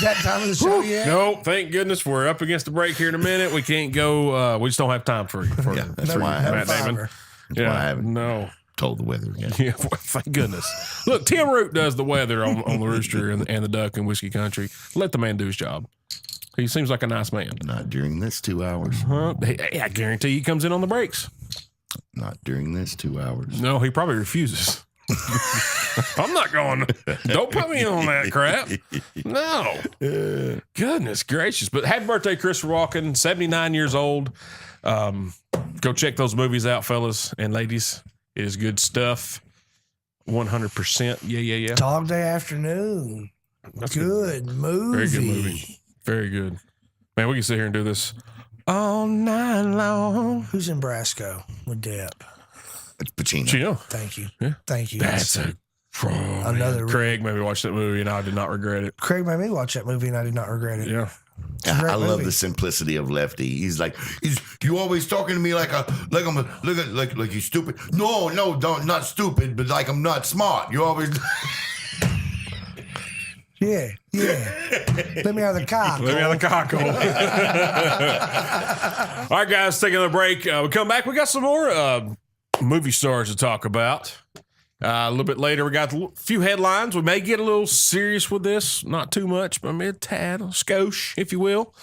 that time of the show yet? No, thank goodness we're up against the break here in a minute. We can't go. We just don't have time for you. Yeah, that's No, why I no haven't Matt Damon. fiber. Yeah, why I haven't. no. told the weather again. Yeah, well, thank goodness. Look, Tim Root does the weather on the Rooster and the Duck in Whiskey Country. Let the man do his job. He seems like a nice man. Not during this 2 hours. Huh? Hey, I guarantee he comes in on the breaks. Not during this 2 hours. No, he probably refuses. I'm not going. Don't put me on that crap. No. Goodness gracious. But happy birthday, Christopher Walken, 79 years old. Go check those movies out, fellas and ladies. It is good stuff. 100%. Yeah. Dog Day Afternoon. That's Good movie. Very good movie. Very good. Man, we can sit here and do this all night long. Who's in Brasco with Depp? It's Pacino. Gino. Thank you. Yeah. Thank you. That's a Another- Craig made me watch that movie and I did not regret it. Craig made me watch that movie and I did not regret it. Yeah. a great I love movie. the simplicity of Lefty. He's like, you always talking to me like like you stupid. No, don't not stupid, but like I'm not smart. You always Yeah. Let me out of the car. Let me out of the cockle. All right, guys, taking a break. We come back. We got some more movie stars to talk about. A little bit later, we got a few headlines. We may get a little serious with this. Not too much, but maybe a tad, a skosh, if you will.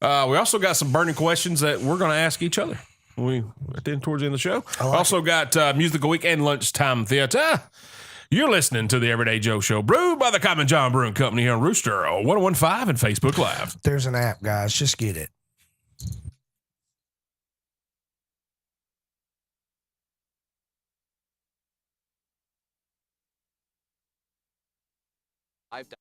We also got some burning questions that we're going to ask each other towards the end of the show. Also got Music of the Week and Lunchtime Theater. You're listening to the Everyday Joe Show, brewed by the Common John Brewing Company here on Rooster 1015 and Facebook Live. There's an app, guys. Just get it. I've done.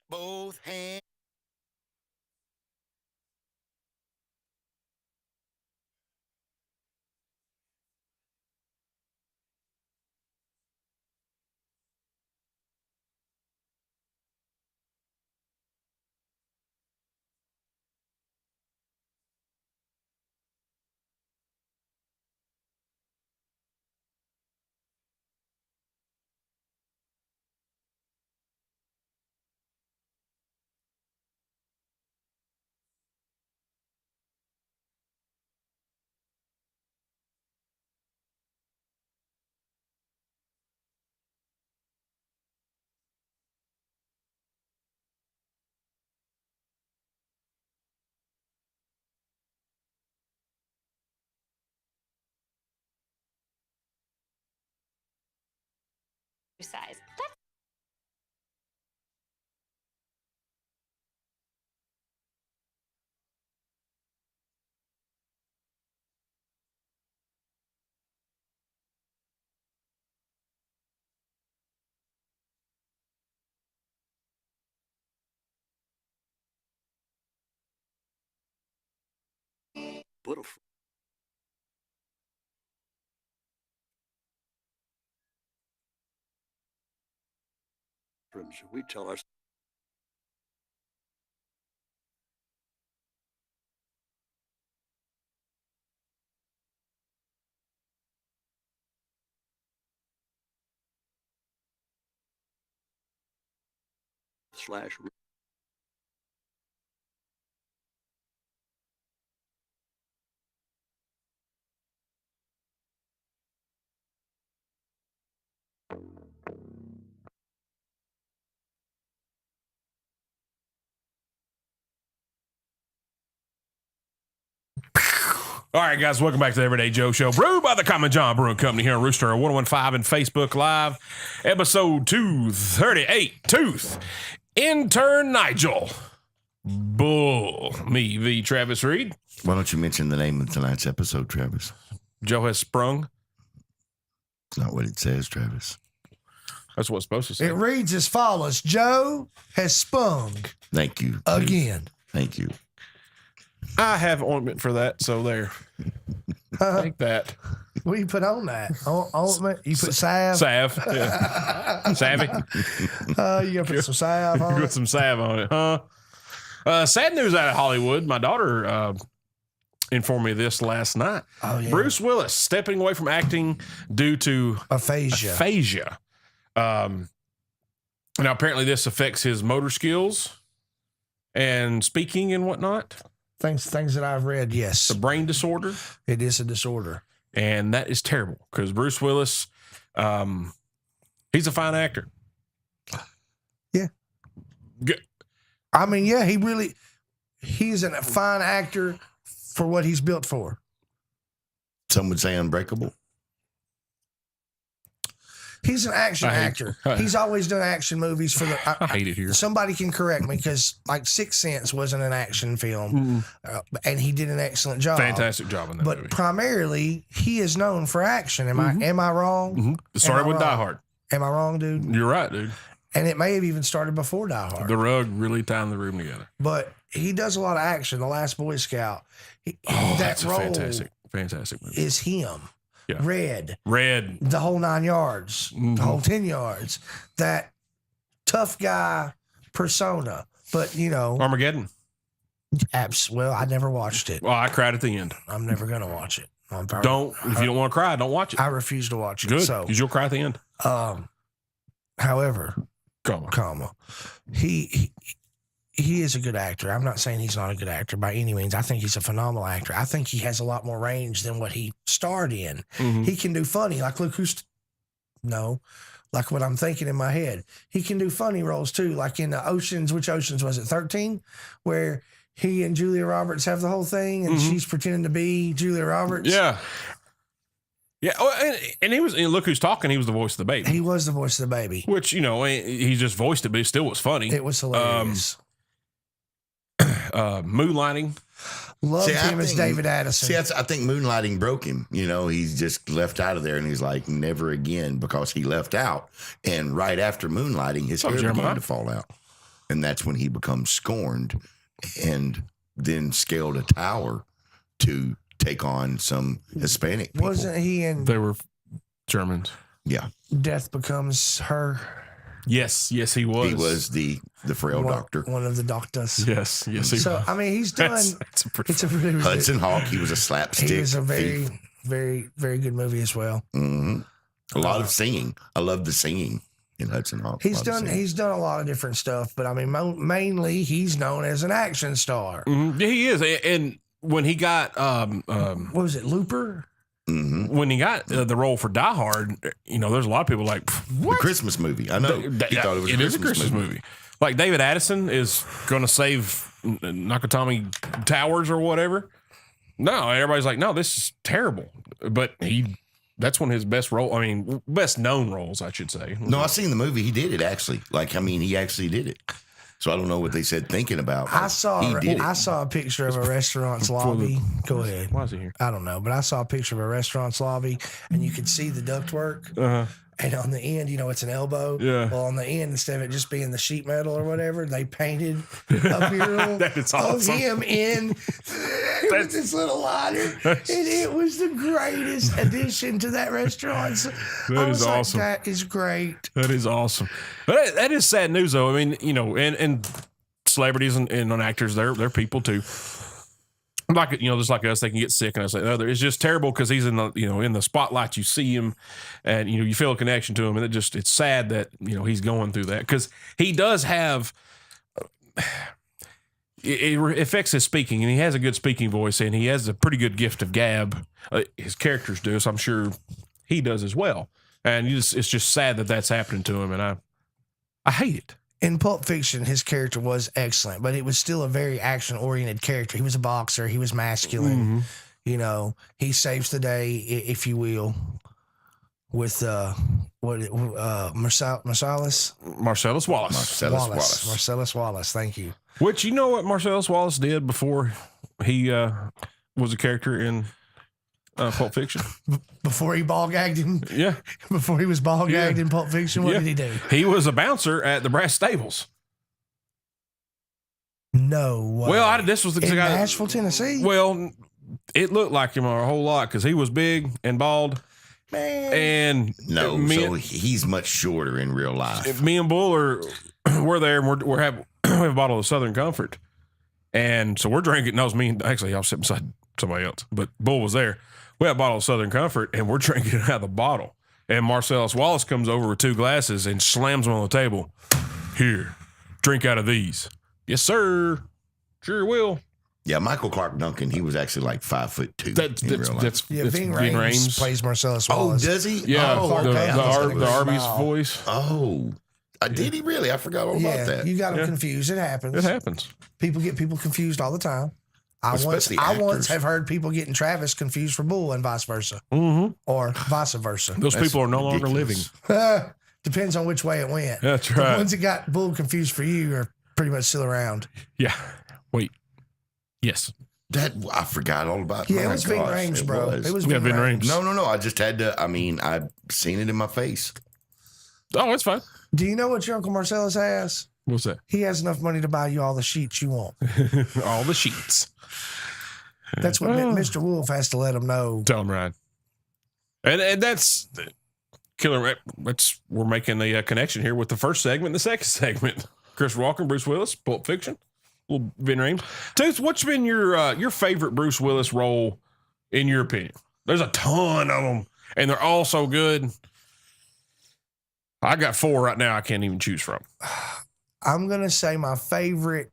both hands. size. We tell us slash All right, guys, welcome back to the Everyday Joe Show, brewed by the Common John Brewing Company here on Rooster 1015 and Facebook Live, episode 238. Tooth, intern Nigel, Bull, me, V. Travis Reed. Why don't you mention the name of tonight's episode, Travis? Joe has sprung. It's not what it says, Travis. That's what it's supposed to say. It reads as follows: Joe has spung Thank you. again. Thank you. I have ointment for that, so there. Take that. What do you put on that? Ointment? You put salve? Salve. Yeah. Savvy. You gotta put some salve on Put it. some salve on it, huh? Sad news out of Hollywood. My daughter informed me of this last night. Oh, yeah. Bruce Willis stepping away from acting due to Aphasia. aphasia. Now, apparently, this affects his motor skills and speaking and whatnot. Things that I've read, yes. It's a brain disorder, It is a disorder. and that is terrible because Bruce Willis, he's a fine actor. Yeah. Good. I mean, yeah, he's a fine actor for what he's built for. Some would say unbreakable. He's an action I hate- actor. He's always done action movies for the. I hate it here. Somebody can correct me because, like, Sixth Sense wasn't an action film, and he did an excellent job. Fantastic job in that But movie. primarily, he is known for action. Am I wrong? Mhm. It started Am I with Die wrong? Hard. Am I wrong, dude? You're right, dude. And it may have even started before Die Hard. The rug really tying the room together. But he does a lot of action. The Last Boy Scout. Oh, that that's a role fantastic movie. is him. Yeah. Red. Red. The whole 9 yards. The whole 10 yards. That tough guy persona. But, you know, Armageddon. well, I never watched it. Well, I cried at the end. I'm never going to watch it. If you don't want to cry, don't watch it. I refuse to watch it. Good, So, because you'll cry at the end. however, Come on. he is a good actor. I'm not saying he's not a good actor by any means. I think he's a phenomenal actor. I think he has a lot more range than what he starred in. Mhm. He can do funny, like look who's like what I'm thinking in my head. He can do funny roles too, like in the Oceans. Which Oceans was it? 13, where he and Julia Roberts have the whole thing, and she's pretending to be Julia Roberts. Yeah. Yeah. Oh, and he was, and look who's talking. He was the voice of the baby. He was the voice of the baby. Which, he just voiced it, but it still was funny. It was hilarious. Moonlighting. Loved See, I him as think- David Addison. See, I think Moonlighting broke him. He's just left out of there, and he's like, never again, because he left out. And right after Moonlighting, his hair Jeremiah. began to fall out. And that's when he becomes scorned and then scaled a tower to take on some Hispanic people. Wasn't he in They were Germans. Yeah. Death Becomes Her? Yes, he was. He was the frail doctor. One of the doctors. Yes, he So was. I mean, he's done. That's a pretty It's a really, really Hudson Hawk, he was a slapstick. He was a very, thief. very, very good movie as well. Mhm. A lot of singing. I love the singing in Hudson Hawk. He's Love done. singing. He's done a lot of different stuff, but I mean, mainly he's known as an action star. Yeah, he is. And when he got What was it, Looper? Mhm. when he got the role for Die Hard, there's a lot of people like, The what? Christmas movie. I know. He thought it was It is a Christmas movie. Like David Addison is going to save Nakatomi Towers or whatever. No, everybody's like, no, this is terrible. But he that's one of his best role. I mean, best known roles, I should say. No, I seen the movie. He did it actually. Like, I mean, he actually did it. So I don't know what they said thinking about. I saw He did it. I saw a picture of a restaurant's lobby. Go ahead. Why is he here? I don't know, but I saw a picture of a restaurant's lobby, and you could see the ductwork. And on the end, it's an elbow. Yeah. Well, on the end, instead of it just being the sheet metal or whatever, they painted a mural That is of awesome. him in with this little lighter. And it was the greatest addition to that restaurant. So That I is was like, awesome. that is great. That is awesome. But that is sad news, though. I mean, and celebrities and actors, they're people too. Like, just like us, they can get sick, and I say, no, it's just terrible because he's in the, in the spotlight. You see him, and you feel a connection to him, and it's sad that he's going through that because he does have. It affects his speaking, and he has a good speaking voice, and he has a pretty good gift of gab. His characters do, so I'm sure he does as well. And it's just sad that that's happening to him, and I hate it. In Pulp Fiction, his character was excellent, but it was still a very action-oriented character. He was a boxer. He was masculine. He saves the day, if you will, with Marcellus Marcellus Wallace. Marcellus Wallace. Thank you. Which, you know what Marcellus Wallace did before he was a character in Pulp Fiction? Before he ball gagged him, Yeah. before he was ball gagged Yeah. in Pulp Fiction, what Yeah. did he do? He was a bouncer at the Brass Stables. No way. Well, this was the in guy. Nashville, Tennessee. Well, it looked like him a whole lot because he was big and bald. Man, And No, me, so he's much shorter in real life. me and Bull we're there, and we have a bottle of Southern Comfort. And so we're drinking. No, it was me. Actually, I was sitting beside somebody else, but Bull was there. We had a bottle of Southern Comfort, and we're drinking it out of the bottle. And Marcellus Wallace comes over with 2 glasses and slams them on the table. Here, drink out of these. Yes, sir. Sure will. Yeah, Michael Clark Duncan, he was actually like 5'2". That's in real life. that's yeah, that's Ving Ving Rhames plays Marcellus Oh, Wallace. does he? Yeah, Oh, Clark the, Duncan. the, I was Ar- gonna the go Arby's smile. voice. Oh, did he really? I forgot all about that. You got them Yeah. confused. It happens. It happens. People get people confused all the time. I Especially once actors. have heard people getting Travis confused for Bull and vice versa, Mm-hmm. or vice versa. Those That's people are no longer living. ridiculous. Depends on which way it went. That's The right. ones that got Bull confused for you are pretty much still around. Yeah. Wait. Yes. That I forgot all about. Yeah, it My was Ving gosh, Rhames, bro. It was Yeah, Ving Ving Rhames. Rhames. No. I just had to. I mean, I've seen it in my face. Oh, that's fine. Do you know what your Uncle Marcellus has? What's that? He has enough money to buy you all the sheets you want. All the sheets. That's what Mr. Wolf has to let him know. Tell them right. And that's killer. We're making a connection here with the first segment and the second segment. Chris Walken, Bruce Willis, Pulp Fiction, little Vin Rhames. Tooth, what's been your favorite Bruce Willis role in your opinion? There's a ton of them, and they're all so good. I got 4 right now I can't even choose from. I'm going to say my favorite.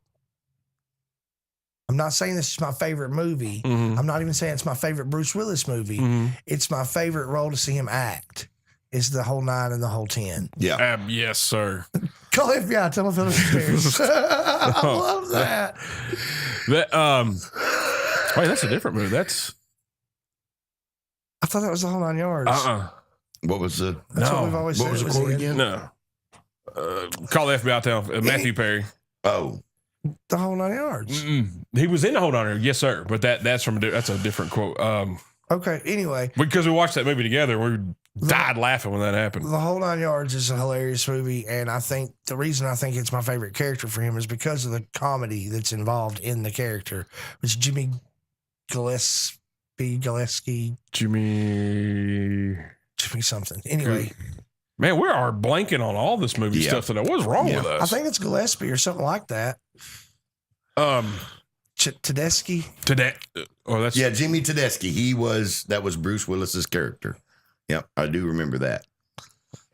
I'm not saying this is my favorite movie. Mm-hmm. I'm not even saying it's my favorite Bruce Willis movie. Mm-hmm. It's my favorite role to see him act. It's the whole 9 and the whole 10. Yeah, Yes, sir. Call FBI. Tell him Philip Spears. I love that. Wait, that's a different movie. That's I thought that was the whole 9 yards. what was the? That's what no. we've always What said. was it the was quote in. again? no. Call the FBI. Tell Matthew Perry. Oh, The whole 9 yards. He was in the Hold On Here, yes, sir. But that's a different quote. Okay. Anyway, Because we watched that movie together, we died laughing when that happened. the whole 9 yards is a hilarious movie, and I think the reason I think it's my favorite character for him is because of the comedy that's involved in the character. It's Jimmy Gillespie, Jimmy, something. Anyway, man, we are blanking on all this movie Yeah. stuff today. What's wrong Yeah. with I us? think it's Gillespie or something like that. Tedeschi. Today, that's yeah, Jimmy Tedeschi. That was Bruce Willis's character. Yep, I do remember that.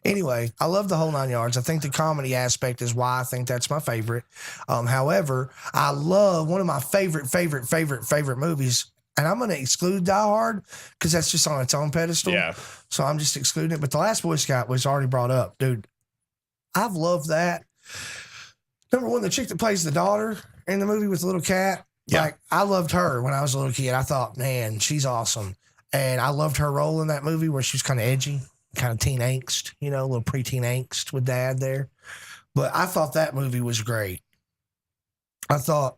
Anyway, I love the whole 9 yards. I think the comedy aspect is why I think that's my favorite. However, I love one of my favorite movies, and I'm going to exclude Die Hard because that's just on its own pedestal. yeah. So I'm just excluding it. But The Last Boy Scout was already brought up. Dude, I've loved that. Number one, the chick that plays the daughter in the movie with the little cat. Yeah. Like, I loved her when I was a little kid. I thought, man, she's awesome. And I loved her role in that movie where she was kind of edgy, kind of teen angst, a little preteen angst with dad there. But I thought that movie was great. I thought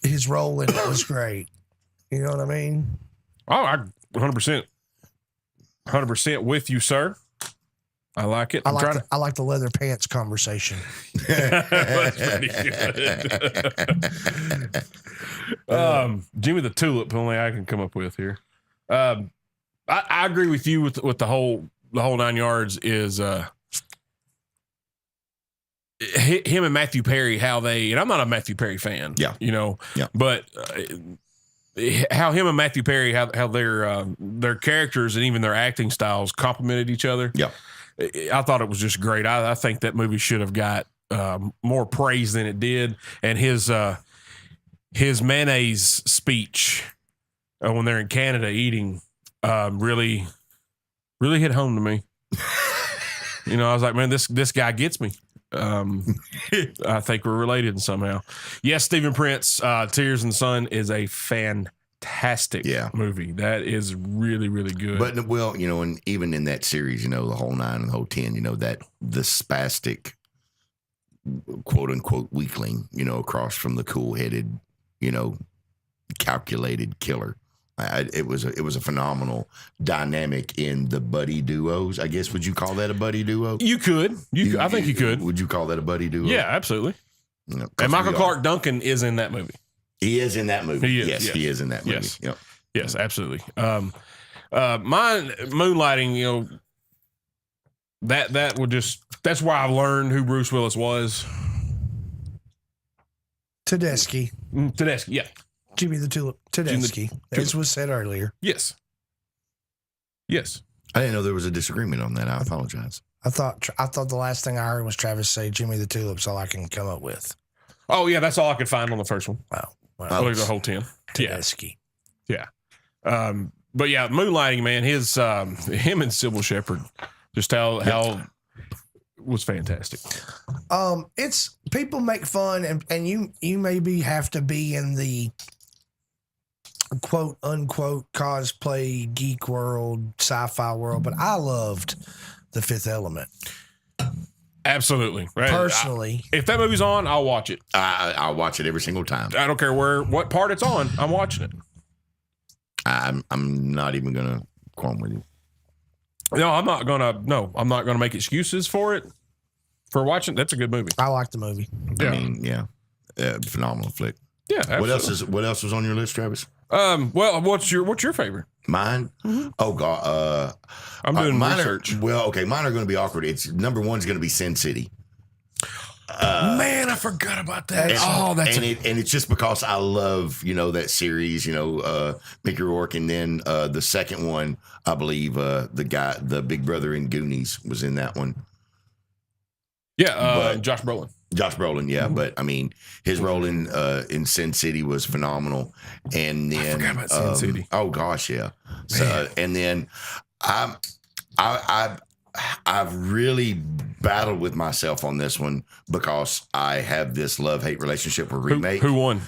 his role in it was great. You know what I mean? Oh, I 100% with you, sir. I like it. I like the leather pants conversation. That's pretty good. Jimmy the Tulip, only I can come up with here. I agree with you with the whole 9 yards is him and Matthew Perry, how they, and I'm not a Matthew Perry fan, but how him and Matthew Perry, how their characters and even their acting styles complemented each other. Yeah. I thought it was just great. I think that movie should have got more praise than it did. And his mayonnaise speech when they're in Canada eating really hit home to me. I was like, man, this guy gets me. I think we're related somehow. Yes, Stephen Prince, Tears in the Sun is a fantastic movie. That is really, really good. But and even in that series, the whole 9 and the whole 10, that the spastic, quote unquote, weakling, across from the cool headed, calculated killer. It was a phenomenal dynamic in the buddy duos. I guess, would you call that a buddy duo? You could. I think you could. Would you call that a buddy duo? Yeah, absolutely. And Michael Clark Duncan is in that movie. He is in that movie. Yes. He is in that movie. Yes. Yep. Yes, absolutely. Mine, Moonlighting, that would that's why I learned who Bruce Willis was. Tedeschi. Yeah. Jimmy the Tulip. Tedeschi. As was said earlier. Yes. Yes. I didn't know there was a disagreement on that. I apologize. I thought the last thing I heard was Travis say Jimmy the Tulip's all I can come up with. Oh, yeah, that's all I could find on the first one. Wow. Look at the whole 10. Tedeschi. Yeah. But yeah, Moonlighting, man, him and Sybil Shepherd, just how was fantastic. It's people make fun and you maybe have to be in the quote unquote cosplay geek world, sci-fi world, but I loved The Fifth Element. Absolutely. Right? Personally, if that movie's on, I'll watch it. I'll watch it every single time. I don't care what part it's on. I'm watching it. I'm not even gonna qualm with you. No, I'm not gonna make excuses for it. For watching, that's a good movie. I like the movie. Yeah. Phenomenal flick. Yeah. Absolutely. What else was on your list, Travis? Well, what's your favorite? Mine? Mm-hmm. Oh God. I'm doing mine research. Mine are going to be awkward. It's number one's going to be Sin City. Man, I forgot about that. And it's just because I love that series. Mickey Rourke, and then the second one, I believe the big brother in Goonies was in that one. Yeah, Josh Brolin. Josh Brolin, yeah, but I mean, his role in Sin City was phenomenal, and then I forgot about Sin City. Oh gosh, yeah. So, and then I've really battled with myself on this one because I have this love-hate relationship with remake. Who won?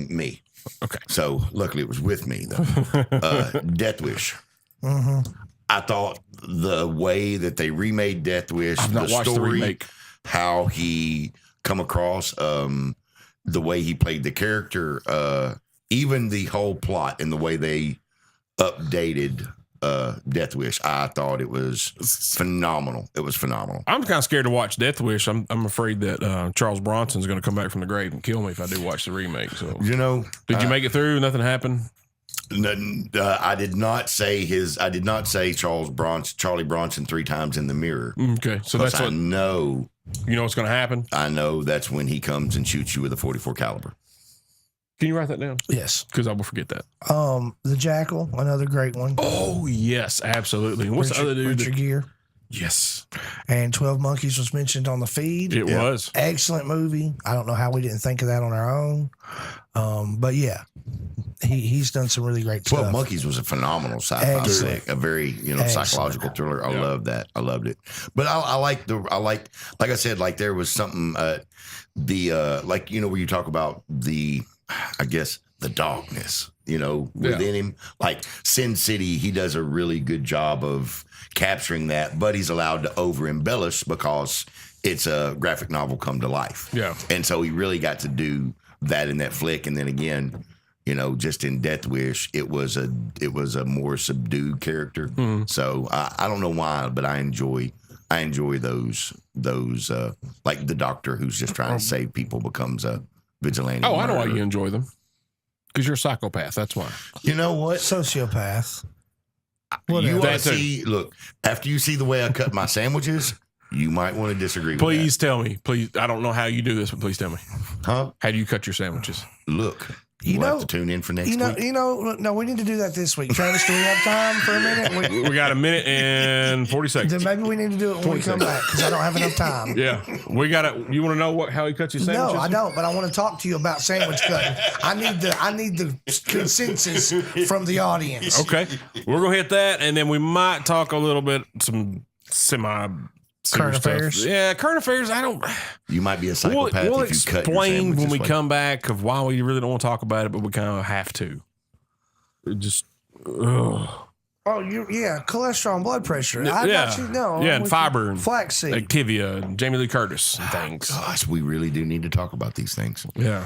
Me. Okay. So luckily it was with me though. Death Wish. Mm-hmm. I thought the way that they remade Death Wish, I've not watched the remake. How he come across, the way he played the character, even the whole plot and the way they updated Death Wish, I thought it was phenomenal. It was phenomenal. I'm kind of scared to watch Death Wish. I'm afraid that Charles Bronson's going to come back from the grave and kill me if I do watch the remake. So did you make it through? Nothing happened. I did not say Charlie Bronson 3 times in the mirror. Okay, so that's what I know. You know what's going to happen? I know that's when he comes and shoots you with a .44 caliber. Can you write that down? Yes, because I will forget that. The Jackal, another great one. Oh yes, absolutely. And what's the other dude? Richard Gere. Yes, and 12 Monkeys was mentioned on the feed. It was excellent movie. I don't know how we didn't think of that on our own, but yeah, he's done some really great 12 stuff. Monkeys was a phenomenal sci-fi flick, a very psychological thriller. I loved that. I loved it. But I like I said, like there was something where you talk about the the darkness, within him. Like Sin City, he does a really good job of capturing that, but he's allowed to over embellish because it's a graphic novel come to life. Yeah. And so he really got to do that in that flick. And then again, just in Death Wish, it was a more subdued character. So I don't know why, but I enjoy those like the doctor who's just trying to save people becomes a vigilante. Oh, I know why you enjoy them. Because you're a psychopath. That's why. You know what? Sociopath. You want to That too. see? Look, after you see the way I cut my sandwiches, you might want to disagree. Please tell me. Please, I don't know how you do this, but please tell me. Huh? How do you cut your sandwiches? Look, You we'll know- have to tune in for next week. No, we need to do that this week. Travis, do we have time for a minute? We got a minute and 40 seconds. Then maybe we need to do it when we come back because I don't have enough time. Yeah, we got to. You want to know how he cuts his sandwiches? No, I don't, but I want to talk to you about sandwich cutting. I need the consensus from the audience. Okay, we're gonna hit that, and then we might talk a little bit some semi Current stuff. affairs? Yeah, current affairs. I don't. You might be a We'll psychopath if you cut your explain when sandwiches we like- come back of why we really don't want to talk about it, but we kind of have to. It just. Ugh. Oh, cholesterol and blood pressure. I Yeah. got you. No, Yeah, I'm and with fiber you. and flaxseed. Activia and Jamie Lee Curtis and things. Gosh, we really do need to talk about these things. Yeah.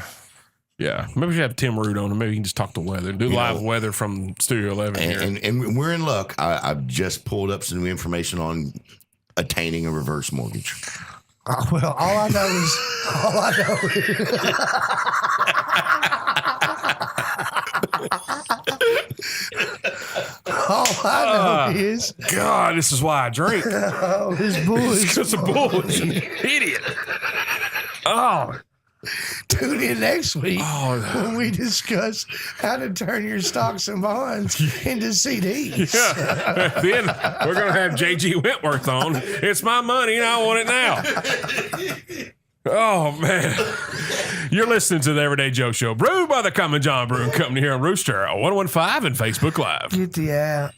Yeah. Maybe we should have Tim Root on and maybe he can just talk the weather. Do live weather from Studio 11 here. And we're in luck. I've just pulled up some new information on attaining a reverse mortgage. Well, all I know is all I know is God, this is why I drink. this bull is Because the bull is an idiot. Oh. tune in next week Oh. when we discuss how to turn your stocks and bonds into CDs. Yeah. Then we're going to have J.G. Wentworth on. It's my money and I want it now. Oh, man. You're listening to the Everyday Joe Show, brewed by the Common John Brewing Company here on Rooster 115 and Facebook Live. Get the app.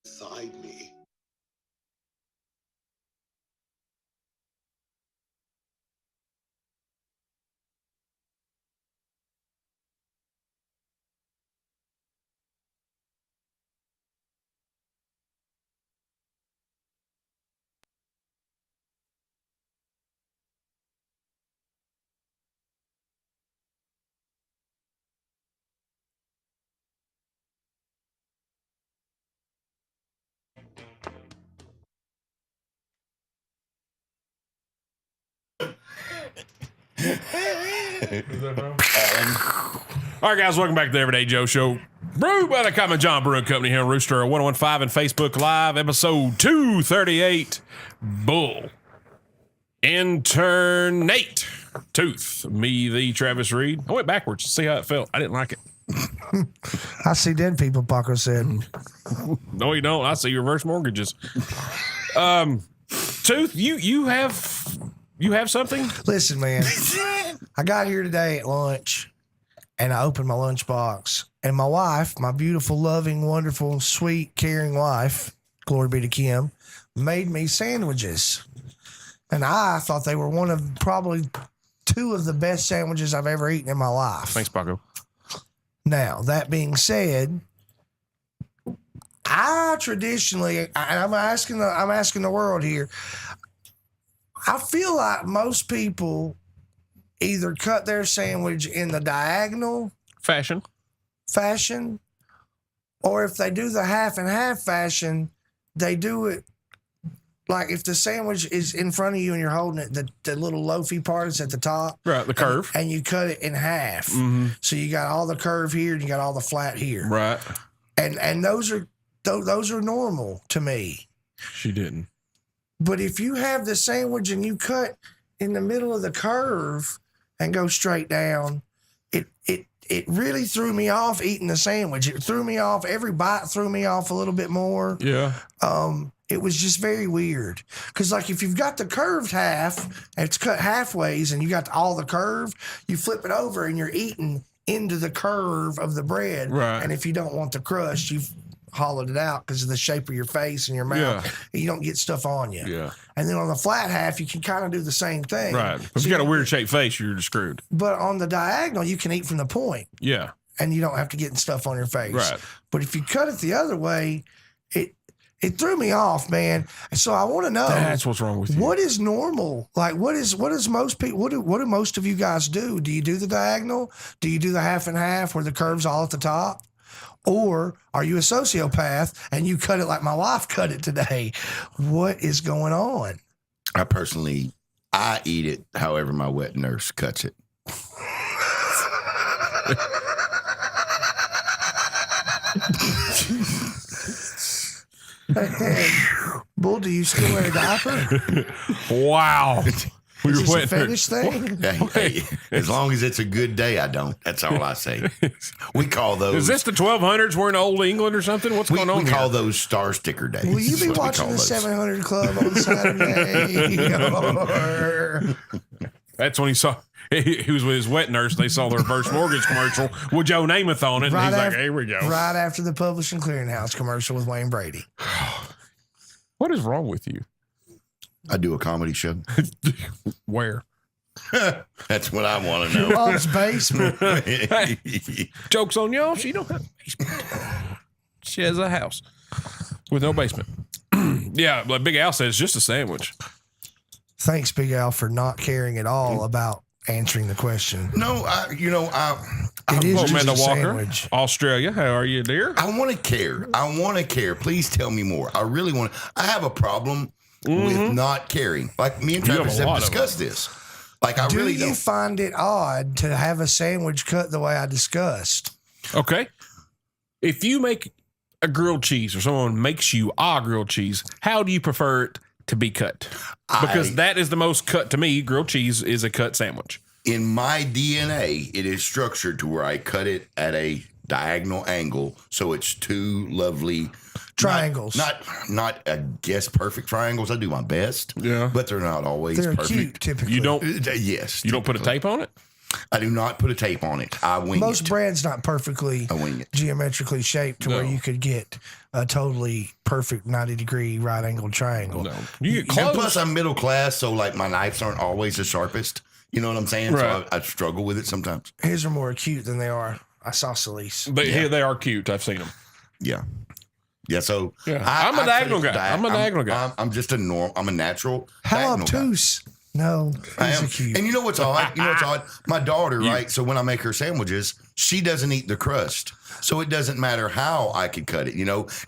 Beside me. All right, guys, welcome back to the Everyday Joe Show. Brewed by the Common John Brewing Company here on Rooster 1015 and Facebook Live, episode 238. Bull. Internate. Tooth. Me, the Travis Reed. I went backwards to see how it felt. I didn't like it. I see dead people, Paco said. No, you don't. I see reverse mortgages. Tooth, you have something? Listen, man, I got here today at lunch and I opened my lunchbox and my wife, my beautiful, loving, wonderful, sweet, caring wife, glory be to Kim, made me sandwiches. And I thought they were one of probably two of the best sandwiches I've ever eaten in my life. Thanks, Paco. Now, that being said, I traditionally, I'm asking the world here. I feel like most people either cut their sandwich in the diagonal Fashion. or if they do the half and half fashion, they do it like if the sandwich is in front of you and you're holding it, the little loafy part is at the top. Right, the curve. And you cut it in half. Mm-hmm. So you got all the curve here and you got all the flat here. Right. And those are normal to me. She didn't. But if you have the sandwich and you cut in the middle of the curve and go straight down, it really threw me off eating the sandwich. It threw me off. Every bite threw me off a little bit more. Yeah. It was just very weird. Because, like, if you've got the curved half and it's cut halfways and you got all the curve, you flip it over and you're eating into the curve of the bread. Right. And if you don't want the crust, you've hollowed it out because of the shape of your face and your mouth. Yeah. And you don't get stuff on you. Yeah. And then on the flat half, you can kind of do the same thing. Right. If you got a weird shaped face, you're just screwed. But on the diagonal, you can eat from the point Yeah. and you don't have to get stuff on your face. Right. But if you cut it the other way, it threw me off, man. So I want to know. That's what's wrong with you. What is normal? Like, what is most people? What do most of you guys do? Do you do the diagonal? Do you do the half and half where the curve's all at the top? Or are you a sociopath and you cut it like my wife cut it today? What is going on? I eat it however my wet nurse cuts it. Bull, do you still wear a diaper? Wow. We Is were this a waiting. fetish thing? Hey, as long as it's a good day, I don't. That's all I say. We call those. Is this the 1200s? We're in old England or something? What's we going on call here? those star sticker days. Will you That's be what we watching call the those. 700 Club on Saturday? Or- That's when he saw. He was with his wet nurse. They saw the reverse mortgage commercial with Joe Namath on it. And he's like, here we go. Right after the Publishing Clearinghouse commercial with Wayne Brady. What is wrong with you? I do a comedy show. Where? That's what I want to know. Mom's basement. Joke's on y'all. She don't have a basement. She has a house with no basement. Yeah, like Big Al says, just a sandwich. Thanks, Big Al, for not caring at all about answering the question. No, It is just Amanda a Walker, sandwich. Australia. How are you, dear? I want to care. I want to care. Please tell me more. I really want to. I have a problem with not caring. Like me and You have Travis a have lot of discussed this. Like I Do really you don't. find it odd to have a sandwich cut the way I discussed? Okay. If you make a grilled cheese or someone makes you a grilled cheese, how do you prefer it to be cut? Because that is the most cut to me. Grilled cheese is a cut sandwich. In my DNA, it is structured to where I cut it at a diagonal angle, so it's two lovely Triangles. Not I guess perfect triangles. I do my best. Yeah. But they're not always They're perfect. cute, typically. You don't. Yes. You don't put a typically. tape on it. I do not put a tape on it. I wing Most it. bread's not perfectly I wing it. geometrically shaped to where No. you could get a totally perfect 90-degree right-angled triangle. No. You get And close. plus, I'm middle class, so like my knives aren't always the sharpest. You know what I'm saying? Right. So I struggle with it sometimes. His are more acute than they are isosceles. But here they are cute. I've seen them. Yeah. Yeah. So Yeah. I'm a diagonal guy. I'm a diagonal guy. I'm just a norm. I'm a natural. How diagonal guy. obtuse No, I he's am. a cute. And you know what's odd? My daughter, right? So when I make her sandwiches, she doesn't eat the crust. So it doesn't matter how I could cut it,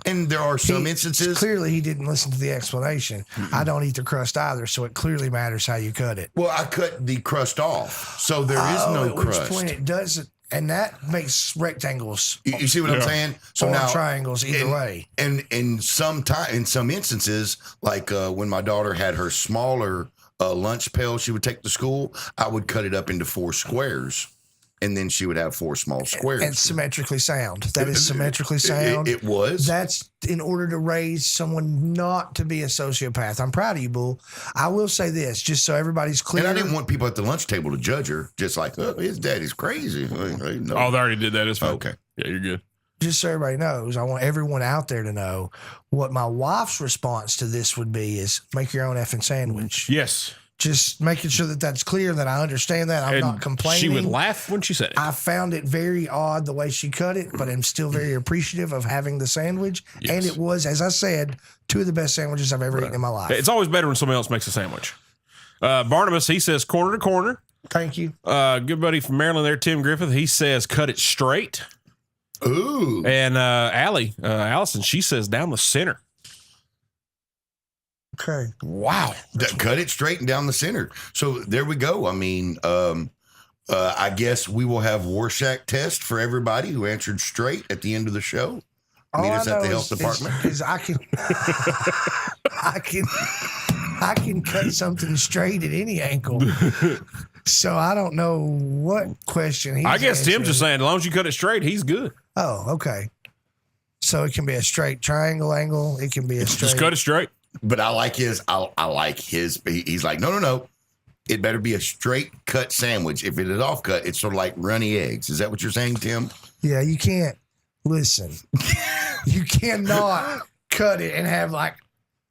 And there are some instances. Clearly, he didn't listen to the explanation. I don't eat the crust either, so it clearly matters how you cut it. Well, I cut the crust off. So there is no at crust. which point it doesn't, and that makes rectangles. You see what I'm saying? So or now triangles either way. And in some instances, like when my daughter had her smaller lunch pail she would take to school, I would cut it up into 4 squares, and then she would have 4 small squares. And symmetrically sound. That is symmetrically sound. It was. That's in order to raise someone not to be a sociopath. I'm proud of you, Bull. I will say this, just so everybody's clear. And I didn't want people at the lunch table to judge her, just like, oh, his daddy's crazy. No. Oh, they already did that. It's fine. Okay. Yeah, you're good. Just so everybody knows, I want everyone out there to know what my wife's response to this would be is make your own effing sandwich. Yes. Just making sure that that's clear, that I understand that. I'm And not complaining. She would laugh when she said it. I found it very odd the way she cut it, but I'm still very appreciative of having the sandwich. Yes. And it was, as I said, 2 of the best sandwiches I've ever eaten in my life. It's always better when somebody else makes a sandwich. Barnabas, he says corner to corner. Thank you. Good buddy from Maryland there, Tim Griffith, he says cut it straight. Ooh. And Allison, she says down the center. Okay. Wow. Cut it straight and down the center. So there we go. I mean, I guess we will have Rorschach Test for everybody who answered straight at the end of the show. Meet us at the health department. Is I can cut something straight at any angle. So I don't know what question he's I guess Tim's answering. just saying, as long as you cut it straight, he's good. Oh, okay. So it can be a straight triangle angle. It can be a straight. Just cut it straight. But I like his. I like his. He's like, no. It better be a straight cut sandwich. If it is off cut, it's sort of like runny eggs. Is that what you're saying, Tim? Yeah, you can't. Listen, you cannot cut it and have like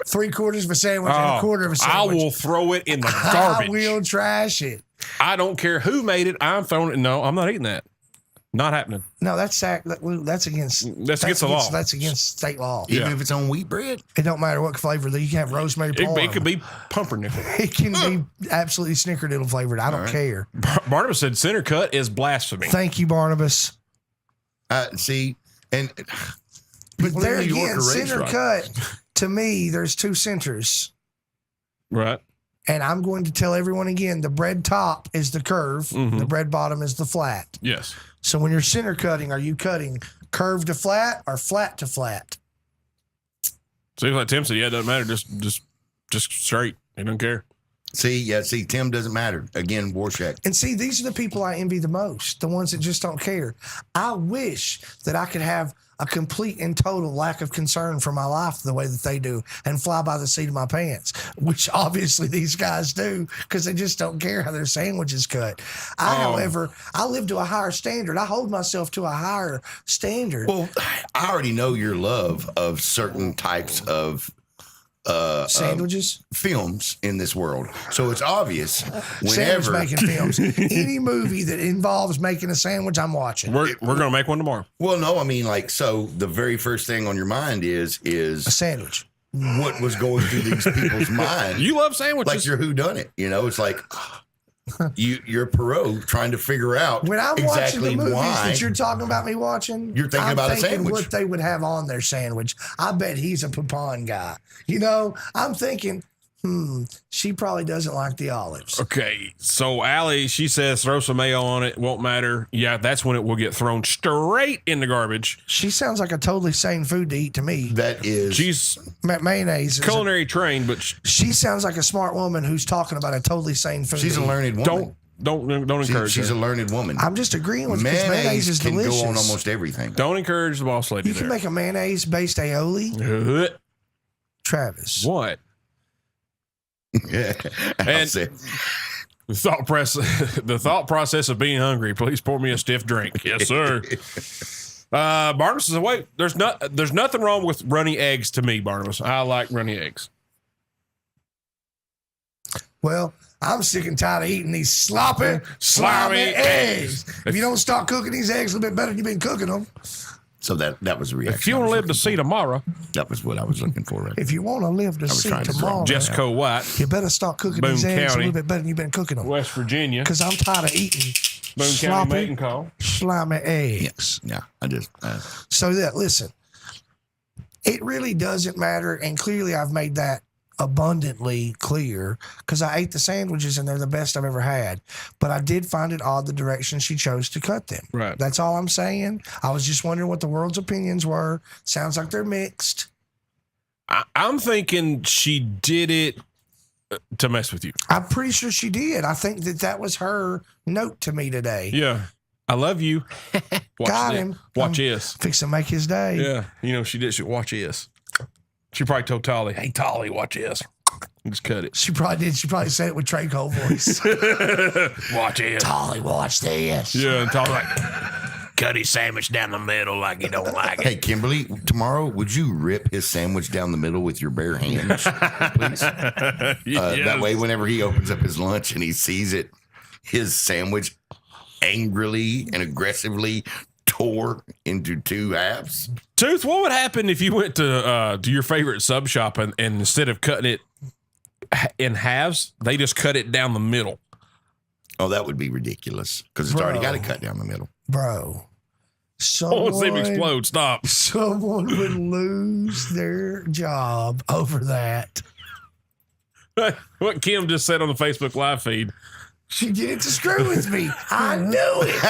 3/4 of a sandwich and a quarter of a I sandwich. will throw it in the garbage. I will trash it. I don't care who made it. I'm throwing it. No, I'm not eating that. Not happening. No, that's against That's the law. That's against state law. Even if it's on wheat bread? It don't matter what flavor. You can have rosemary parm. It could be pumpernickel. It can be absolutely snickerdoodle flavored. I don't care. Barnabas said center cut is blasphemy. Thank you, Barnabas. See, and but Well, there New York again, are raised center right. cut. To me, there's 2 centers. Right. And I'm going to tell everyone again, the bread top is the curve. Mhm. The bread bottom is the flat. Yes. So when you're center cutting, are you cutting curve to flat or flat to flat? Seems like Tim said, yeah, it doesn't matter. Just straight. He don't care. See, Tim doesn't matter. Again, Rorschach. And see, these are the people I envy the most, the ones that just don't care. I wish that I could have a complete and total lack of concern for my life the way that they do and fly by the seat of my pants, which obviously these guys do because they just don't care how their sandwich is cut. However, I live to a higher standard. I hold myself to a higher standard. Well, I already know your love of certain types of Sandwiches? films in this world. So it's obvious Sandwich whenever making films. Any movie that involves making a sandwich, I'm watching. We're gonna make one tomorrow. Well, no, I mean, like, so the very first thing on your mind is A sandwich. what was going through these people's mind. You love sandwiches. Like your whodunit, it's like you're Perot trying to figure out When I'm exactly watching the movies why that you're talking about me watching, You're thinking I'm about a thinking sandwich. what they would have on their sandwich. I bet he's a pecan guy. I'm thinking, she probably doesn't like the olives. Okay, so Allie, she says throw some mayo on it, won't matter. Yeah, that's when it will get thrown straight in the garbage. She sounds like a totally sane food to eat to me. that is. She's Mayonnaise. culinary trained, but She sounds like a smart woman who's talking about a totally sane food. she's to a eat. learned woman. don't encourage She's her. a learned woman. I'm just agreeing with you because mayonnaise is can delicious. go on almost everything. Don't encourage the boss lady You can there. make a mayonnaise based aioli. Travis. What? Yeah. And- The thought process of being hungry. Please pour me a stiff drink. Yes, sir. Barnabas says, wait, there's nothing wrong with runny eggs to me, Barnabas. I like runny eggs. Well, I'm sick and tired of eating these sloppy, Slimy slimy eggs. If you don't start cooking these eggs a little bit better than you've been cooking them, So that was a reaction. If you want to live to see tomorrow, that was what I was looking for. Right? If you want to live to was see trying to tomorrow, Jessica White, you better start cooking Boone these eggs County. a little bit better than you've been cooking them. West Virginia, Because I'm tired of eating Boone County sloppy, mating call. slimy eggs. Yeah, I just So that listen, it really doesn't matter, and clearly I've made that abundantly clear because I ate the sandwiches and they're the best I've ever had. But I did find it odd the direction she chose to cut them. Right. That's all I'm saying. I was just wondering what the world's opinions were. Sounds like they're mixed. I'm thinking she did it to mess with you. I'm pretty sure she did. I think that was her note to me today. Yeah. I love you. Watch Got this. him. Watch I'm this. Fix to make his day. Yeah. You know, she did. She watch this. She probably told Tolly, "Hey, Tolly, watch this." And just cut it. She probably did. She probably said it with Trey Cole voice. Watch it. Tolly, watch this. Yeah. And Tolly like, cut his sandwich down the middle like you don't like it. Hey, Kimberly, tomorrow, would you rip his sandwich down the middle with your bare hands, please? That way, whenever he opens up his lunch and he sees it, his sandwich angrily and aggressively tore into two halves. Tooth, what would happen if you went to your favorite sub shop and instead of cutting it in halves, they just cut it down the middle? Oh, that would be ridiculous because it's already got to cut down the middle. Bro. Oh, see him explode. Stop. Someone would lose their job over that. What Kim just said on the Facebook live feed. She did it to screw with me. I knew it.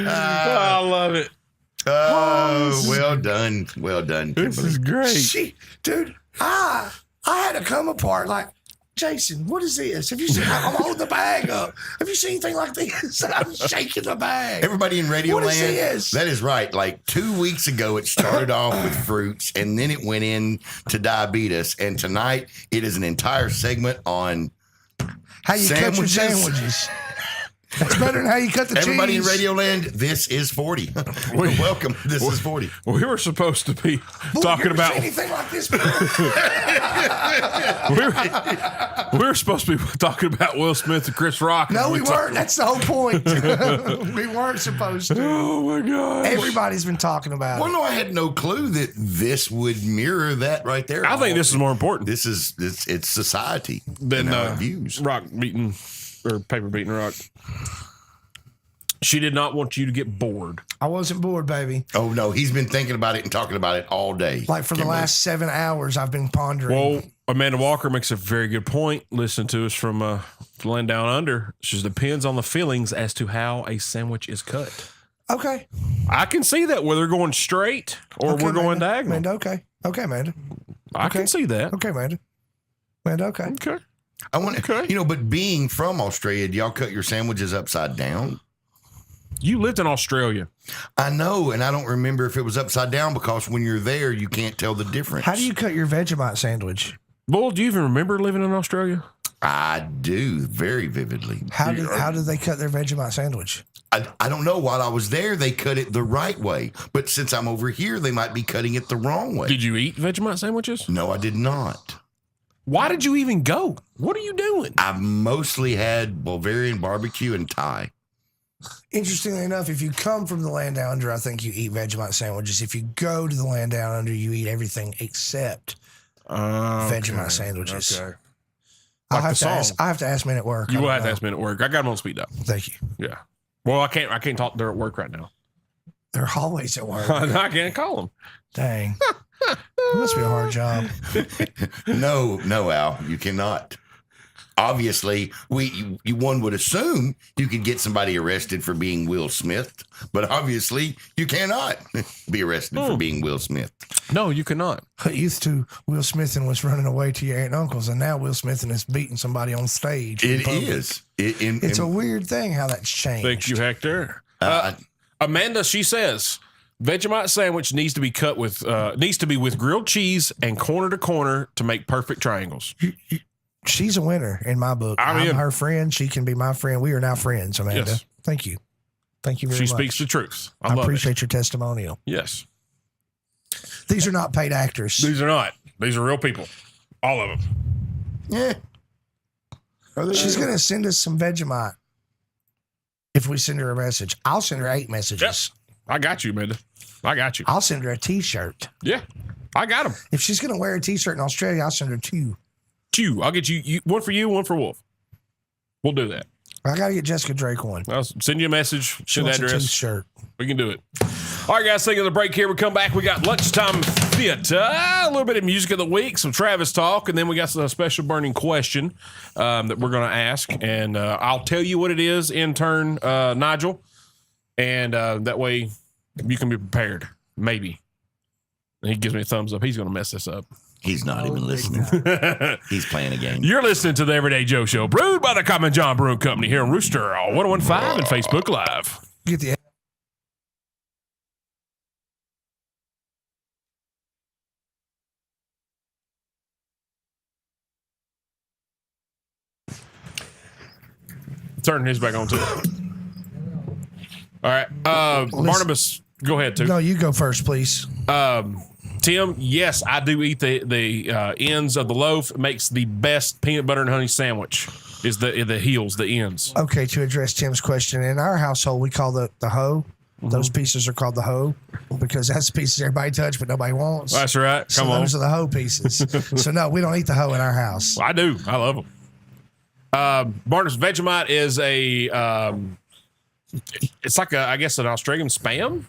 I love it. Oh, well done. Well done, This Kimberly. is great. Dude, I had to come apart like, Jason, what is this? Have you seen? I'm holding the bag up. Have you seen anything like this? I'm shaking the bag. Everybody in Radio What is Land, this? that is right. Like 2 weeks ago, it started off with fruits, and then it went in to diabetes. And tonight, it is an entire segment on How you cut your sandwiches. sandwiches. That's better than how you cut the everybody cheese. in Radio Land. This is 40. Welcome. This is 40. We were supposed to be Boy, talking you ever about. seen anything like this before? We were supposed to be talking about Will Smith and Chris Rock. No, we talked- weren't. That's the whole point. We weren't supposed to. Oh my god! Everybody's been talking about Well, it. no, I had no clue that this would mirror that right there. I think this is more important It's society than and how it views. rock beating or paper beating rock. She did not want you to get bored. I wasn't bored, baby. Oh no, he's been thinking about it and talking about it all day. Like for the Kimberly. last 7 hours, I've been pondering. Well, Amanda Walker makes a very good point. Listen to us from Land Down Under. It just depends on the feelings as to how a sandwich is cut. Okay. I can see that whether going straight or Okay, we're going Amanda. diagonal. Amanda, okay. Okay, Amanda. I can see that. Okay, Amanda. Amanda, okay. Okay. I want to, Okay. but being from Australia, do y'all cut your sandwiches upside down? You lived in Australia. I know, and I don't remember if it was upside down because when you're there, you can't tell the difference. How do you cut your Vegemite sandwich? Bull, do you even remember living in Australia? I do very vividly. How do they cut their Vegemite sandwich? I don't know. While I was there, they cut it the right way, but since I'm over here, they might be cutting it the wrong way. Did you eat Vegemite sandwiches? No, I did not. Why did you even go? What are you doing? I mostly had Bulgarian barbecue and Thai. Interestingly enough, if you come from the land down under, I think you eat Vegemite sandwiches. If you go to the land down under, you eat everything except Vegemite sandwiches. Okay. I Like have the to ask. song. I have to ask men at work. You I will don't have to know. ask me at work. I got them on speed dial. Thank you. Yeah. Well, I can't talk. They're at work right now. They're always at work. I can't call them. Dang. It must be a hard job. No, Al, you cannot. Obviously, one would assume you could get somebody arrested for being Will Smith, but obviously you cannot be arrested for being Will Smith. No, you cannot. It used to Will Smith and was running away to your aunt and uncles, and now Will Smith and is beating somebody on stage. in It public. is. It's a weird thing how that's changed. Thank you, Hector. Uh, Amanda, she says Vegemite sandwich needs to be cut with with grilled cheese and corner to corner to make perfect triangles. She's a winner in my book. I'm I'm in. her friend. She can be my friend. We are now friends, Amanda. Yes. Thank you. Thank you very She much. speaks the truth. I I love appreciate your testimonial. it. Yes. These are not paid actors. These are not. These are real people. All of them. yeah. She's going to send us some Vegemite if we send her a message. I'll send her 8 messages. I got you, Amanda. I got you. I'll send her a T-shirt. Yeah, I got them. If she's going to wear a T-shirt in Australia, I'll send her 2. I'll get you one for you, one for Wolf. We'll do that. I got to get Jessica Drake one. I'll send you a message. She Send the wants a address. T-shirt. We can do it. All right, guys, taking the break here. We come back. We got lunchtime theater, a little bit of music of the week, some Travis talk, and then we got a special burning question that we're going to ask. And I'll tell you what it is in turn, Nigel. And that way you can be prepared. Maybe. And he gives me a thumbs up. He's going to mess this up. He's not even listening. He's playing a game. You're listening to the Everyday Joe Show, brewed by the Common John Brewing Company here on Rooster on 1015 and Facebook Live. Get the Turning his back on too. All right, Barnabas, go ahead too. No, you go first, please. Tim, yes, I do eat the ends of the loaf. It makes the best peanut butter and honey sandwich. Is the heels, the ends. Okay, to address Tim's question, in our household, we call the hoe. Those pieces are called the hoe because that's the pieces everybody touch but nobody wants. That's right. So Come on. those are the hoe pieces. So no, we don't eat the hoe in our house. I do. I love them. Barnabas, Vegemite is it's like I guess an Australian Spam.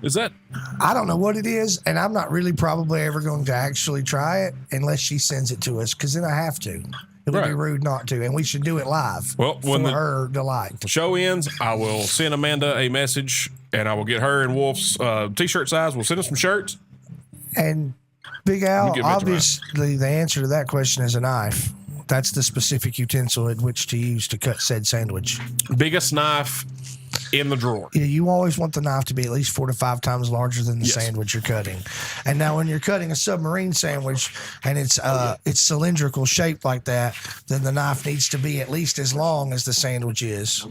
Is that? I don't know what it is, and I'm not really probably ever going to actually try it unless she sends it to us, because then I have to. It would be Right. rude not to, and we should do it live Well, for when the her delight. show ends, I will send Amanda a message, and I will get her and Wolf's T-shirt size. We'll send us some shirts. And Big Al, get Vegemite. obviously the answer to that question is a knife. That's the specific utensil in which to use to cut said sandwich. Biggest knife in the drawer. Yeah, you always want the knife to be at least 4 to 5 times larger than the Yes. sandwich you're cutting. And now when you're cutting a submarine sandwich and it's cylindrical shaped like that, then the knife needs to be at least as long as the sandwich is.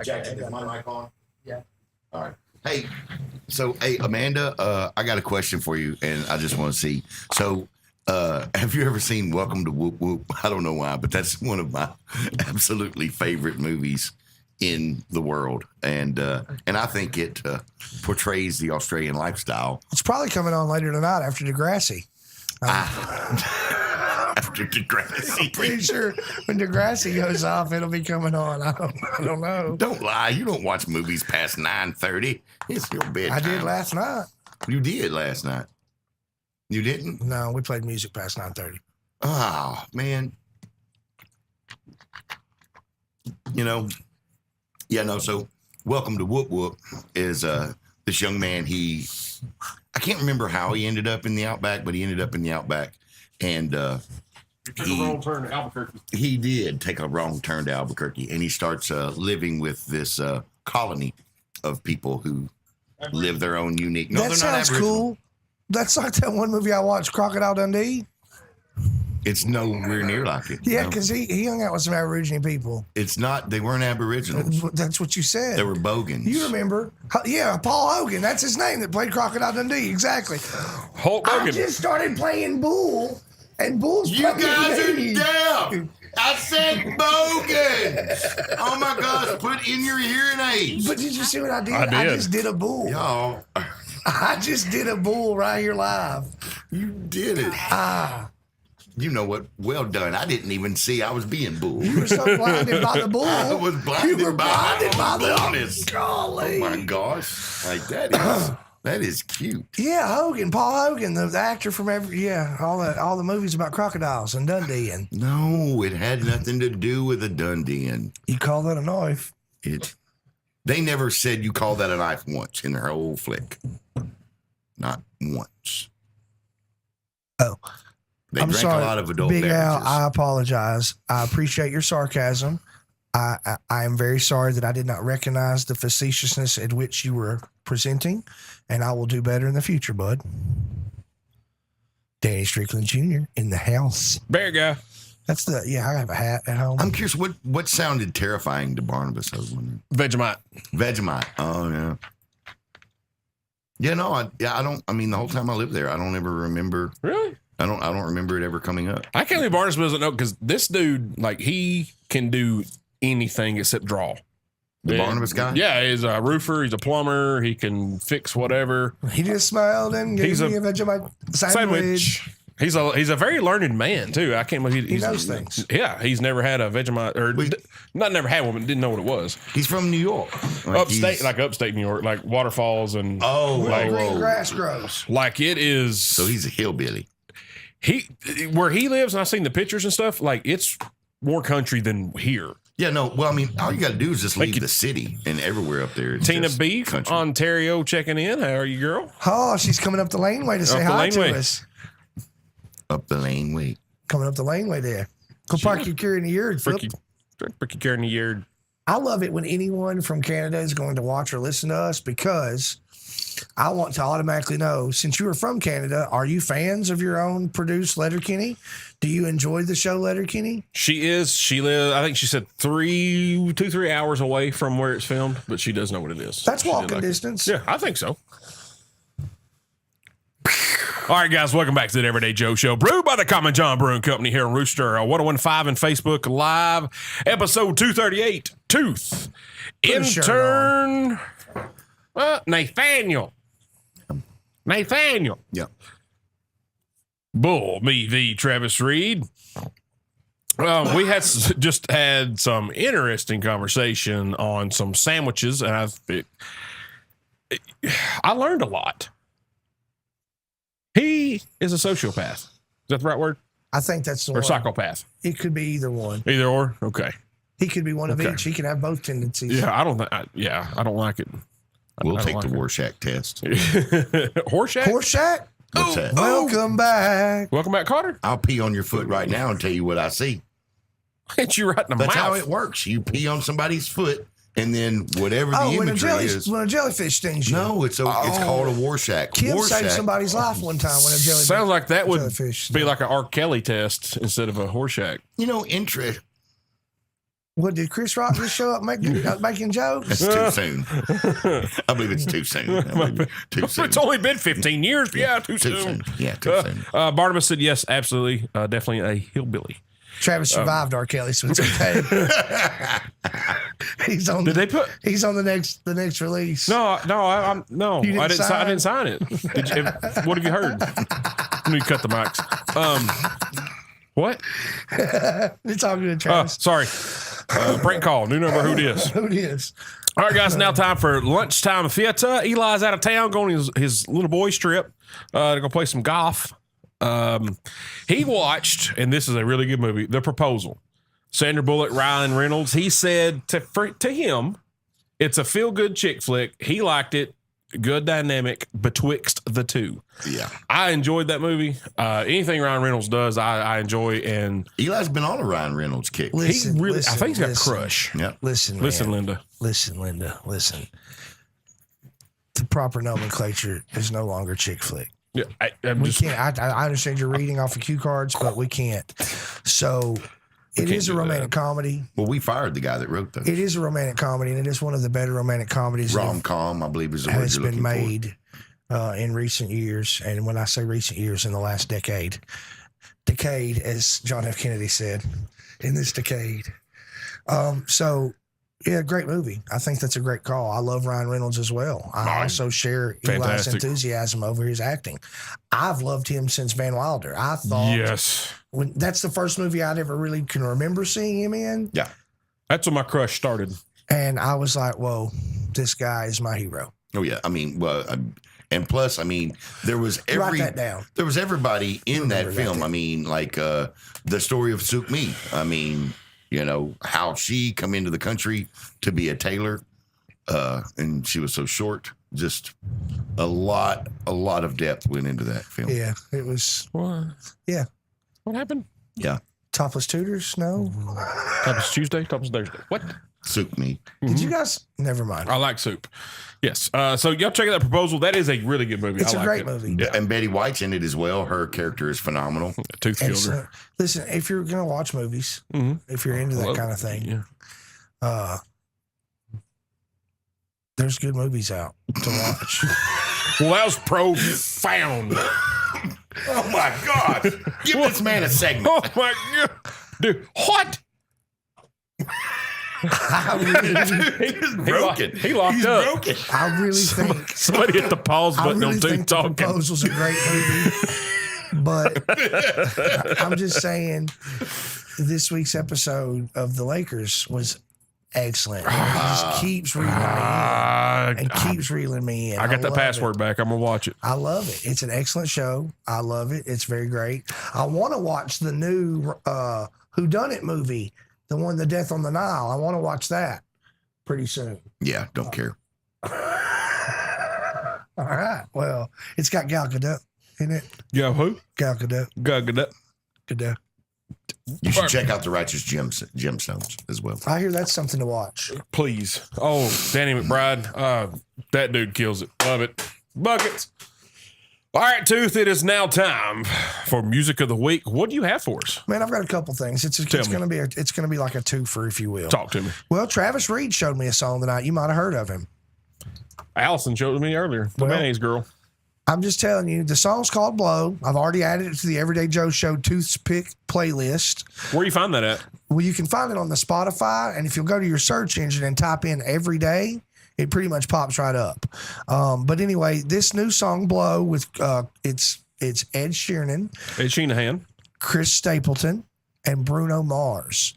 Jack, is my mic on? Yeah. All right. Hey, Amanda, I got a question for you, and I just want to see. So, have you ever seen Welcome to Whoop Whoop? I don't know why, but that's one of my absolutely favorite movies in the world, and I think it portrays the Australian lifestyle. It's probably coming on later tonight after Degrassi. After Degrassi. Pretty sure when Degrassi goes off, it'll be coming on. I don't know. Don't lie. You don't watch movies past 9:30. It's your bedtime. I did last night. You did last night. You didn't? No, we played music past 9:30. Oh, man. You know, so Welcome to Whoop Whoop is this young man. I can't remember how he ended up in the Outback, but he ended up in the Outback. And Turn to Albuquerque. he did take a wrong turn to Albuquerque, and he starts living with this colony of people who live their own unique. No, That they're sounds not Aboriginal. cool. That's like that one movie I watched, Crocodile Dundee. It's nowhere near like it. Yeah, no. because he hung out with some Aborigine people. It's not. They weren't Aboriginals. That's what you said. They were Bogans. You remember? Yeah, Paul Hogan. That's his name that played Crocodile Dundee. Exactly. Hulk I Hogan. just started playing Bull, and Bull's You fucking guys are me. deaf. I said Bogans. Oh my gosh! Put in your hearing aids. But did you see what I did? I did. I just did a bull. Y'all, I just did a bull right here live. you did it. You know what? Well done. I didn't even see I was being bull. You were so blinded by the bull. I was blinded You were blinded by the bullness. golly. Oh my gosh! Like that is cute. Yeah, Hogan, Paul Hogan, the actor from all the movies about crocodiles and Dundee, and No, it had nothing to do with a Dundee. And you call that a knife? they never said you call that a knife once in their whole flick. Not once. Oh. They I'm drank sorry, a lot of adult Big Al, beverages. I apologize. I appreciate your sarcasm. I am very sorry that I did not recognize the facetiousness at which you were presenting, and I will do better in the future, bud. Danny Strickland Jr. in the house. Bear guy. That's I have a hat at home. I'm curious, what sounded terrifying to Barnabas? I was wondering. Vegemite. Vegemite. Oh, yeah. Yeah, no, I don't. I mean, the whole time I lived there, I don't ever remember. Really? I don't remember it ever coming up. I can't believe Barnabas doesn't know because this dude, like, he can do anything except draw. The Barnabas guy? Yeah, he's a roofer. He's a plumber. He can fix whatever. He just smiled and gave me a Vegemite sandwich. He's a very learned man too. I can't believe He knows things. Yeah, he's never had a Vegemite or not never had one, but didn't know what it was. He's from New York. Upstate New York, like waterfalls and Where green grass grows. like it is. So he's a hillbilly. Where he lives, and I've seen the pictures and stuff. Like it's more country than here. Yeah, no. Well, I mean, all you got to do is just leave the city, and everywhere up there. It's Tina just Beef, country. Ontario, checking in. How are you, girl? Oh, she's coming up the laneway to say Up the hi laneway. to us. Up the laneway. Coming up the laneway there. Go park your car in the yard, Flip. Freaky care in the yard. I love it when anyone from Canada is going to watch or listen to us because I want to automatically know, since you are from Canada, are you fans of your own produced Letterkenny? Do you enjoy the show Letterkenny? She is. She lives. I think she said 3 hours away from where it's filmed, but she does know what it is. That's She did walking like it. distance. Yeah, I think so. All right, guys, welcome back to the Everyday Joe Show, brewed by the Common John Brewing Company here on Rooster 1015 and Facebook Live, episode 238, Tooth. Put a shirt Intern Nathaniel. Yeah. Bull, me, the Travis Reed. We had just had some interesting conversation on some sandwiches, and I learned a lot. He is a sociopath. Is that the right word? I think that's the Or one. psychopath? It could be either one. Either or? Okay. He could be one of Okay. each. He can have both tendencies. Yeah, I don't think. I don't like it. We'll I don't take like the it. Rorschach test. Horseshack? Horseshack? What's that? Welcome back. Welcome back, Carter. I'll pee on your foot right now and tell you what I see. Hit you right in the That's mouth. how it works. You pee on somebody's foot, and then whatever the When imagery is. a jellyfish stings you. No, it's called a Rorschach. Kim saved Rorschach. somebody's life one time when a jellyfish. Sounds like that would jellyfish. be like an R. Kelly test instead of a Horseshack. You know, interest. What, did Chris Rock just show up making jokes? That's too soon. I believe it's too soon. Too soon. It's only been 15 years. Yeah, too Too soon. soon. Yeah, too soon. Barnabas said yes, absolutely, definitely a hillbilly. Travis survived R. Kelly, so it's okay. He's on. Did they put? He's on the next release. No, I You didn't sign? I didn't sign it. What have you heard? Let me cut the mics. What? It's all good, Oh, Travis. sorry. Prank call. New number. Who it is? Who it is? All right, guys. Now time for lunchtime theater. Eli's out of town going his little boys trip to go play some golf. He watched, and this is a really good movie, The Proposal. Sandra Bullock, Ryan Reynolds. He said to him, it's a feel-good chick flick. He liked it. Good dynamic betwixt the two. Yeah. I enjoyed that movie. Anything Ryan Reynolds does, I enjoy. And Eli's been on a Ryan Reynolds kick. Listen, he really, listen, I think he's got a listen. crush. Yeah. Listen, Listen, man. Linda. Listen, Linda. Listen. The proper nomenclature is no longer chick flick. Yeah, I'm We just, can't. I understand you're reading off of cue cards, but we can't. So it can't is a do romantic that. comedy. Well, we fired the guy that wrote those. It is a romantic comedy, and it is one of the better romantic comedies that Rom-com, I believe is the word has you're been looking made in recent years. And when I say recent years, in the last decade, as John F. Kennedy said, in this decade. So, yeah, great movie. I think that's a great call. I love Ryan Reynolds as well. I also share Eli's Fantastic. enthusiasm over his acting. I've loved him since Van Wilder. I thought yes. that's the first movie I'd ever really can remember seeing him in. Yeah. That's when my crush started. And I was like, whoa, this guy is my hero. Oh, yeah. I mean, well, and plus, I mean, there was Write that down. There was everybody in that Remember that film. then. I mean, like the story of Sook Me. I mean, you know, how she come into the country to be a tailor, and she was so short. Just a lot of depth went into that film. Yeah, it was What? Yeah. What happened? Yeah. Topless Tutors. No, Topless Tuesday, Topless Thursday. What? Sook Me. did you guys? Never mind. I like soup. Yes. So y'all check out that Proposal. That is a really good movie. It's I a like great it. movie. Yeah. And Betty White's in it as well. Her character is phenomenal. Tooth Killer. Excellent. Listen, if you're gonna watch movies, Mhm. if you're into that Love- kind of thing, Yeah. there's good movies out to watch. Well, that was profound. Oh my God! Give this man a segment. Oh my God, dude! What? I really, He's broken. He locked He's up. broken. I really think Somebody hit the pause I button really on Dude think The Talking. Proposal's a great movie, but I'm just saying this week's episode of the Lakers was excellent. It just keeps reeling me in and keeps reeling me in. I got that love password it. back. I'm gonna watch it. I love it. It's an excellent show. I love it. It's very great. I want to watch the new Whodunit movie, the one, The Death on the Nile. I want to watch that pretty soon. Yeah, don't care. All right. Well, it's got Gal Gadot in it. Yeah, who? Gal Gadot. Gadot. You should check out the Righteous Gemstones as well. I hear that's something to watch. Please. Oh, Danny McBride. That dude kills it. Love it. Buckets. All right, Tooth, it is now time for Music of the Week. What do you have for us? Man, I've got a couple things. It's Tell me. gonna be like a twofer, if you will. Talk to me. Well, Travis Reed showed me a song tonight. You might have heard of him. Allison showed me earlier. The Well, mayonnaise girl. I'm just telling you, the song's called Blow. I've already added it to the Everyday Joe Show Tooth's Pick playlist. Where you find that at? Well, you can find it on the Spotify, and if you'll go to your search engine and type in Everyday, it pretty much pops right up. But anyway, this new song Blow with it's Ed Sheeran, Ed Sheenahan. Chris Stapleton, and Bruno Mars.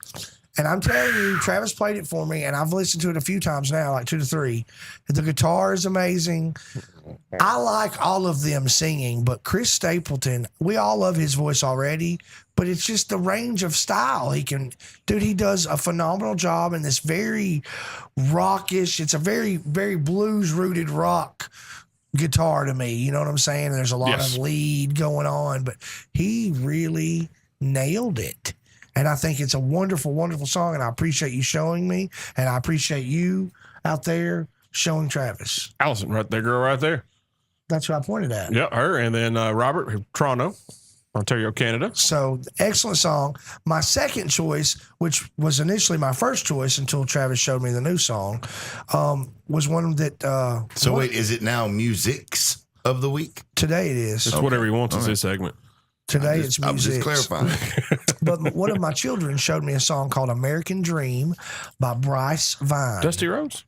And I'm telling you, Travis played it for me, and I've listened to it a few times now, like 2 to 3. The guitar is amazing. I like all of them singing, but Chris Stapleton, we all love his voice already, but it's just the range of style he does a phenomenal job in this very rockish, it's a very, very blues-rooted rock guitar to me. You know what I'm saying? There's a lot of lead going on, but he really nailed it. And I think it's a wonderful, wonderful song, and I appreciate you showing me, and I appreciate you out there showing Travis. Allison, right there, girl, right there. That's who I pointed at. Yeah, her. And then Robert, Toronto, Ontario, Canada. So, excellent song. My second choice, which was initially my first choice until Travis showed me the new song, was one that... Wait, is it now Musics of the Week? Today it is. It's whatever he wants. It's this segment. Today it's I'm just music. clarifying. But one of my children showed me a song called American Dream by Bryce Vine. Dusty Rhodes?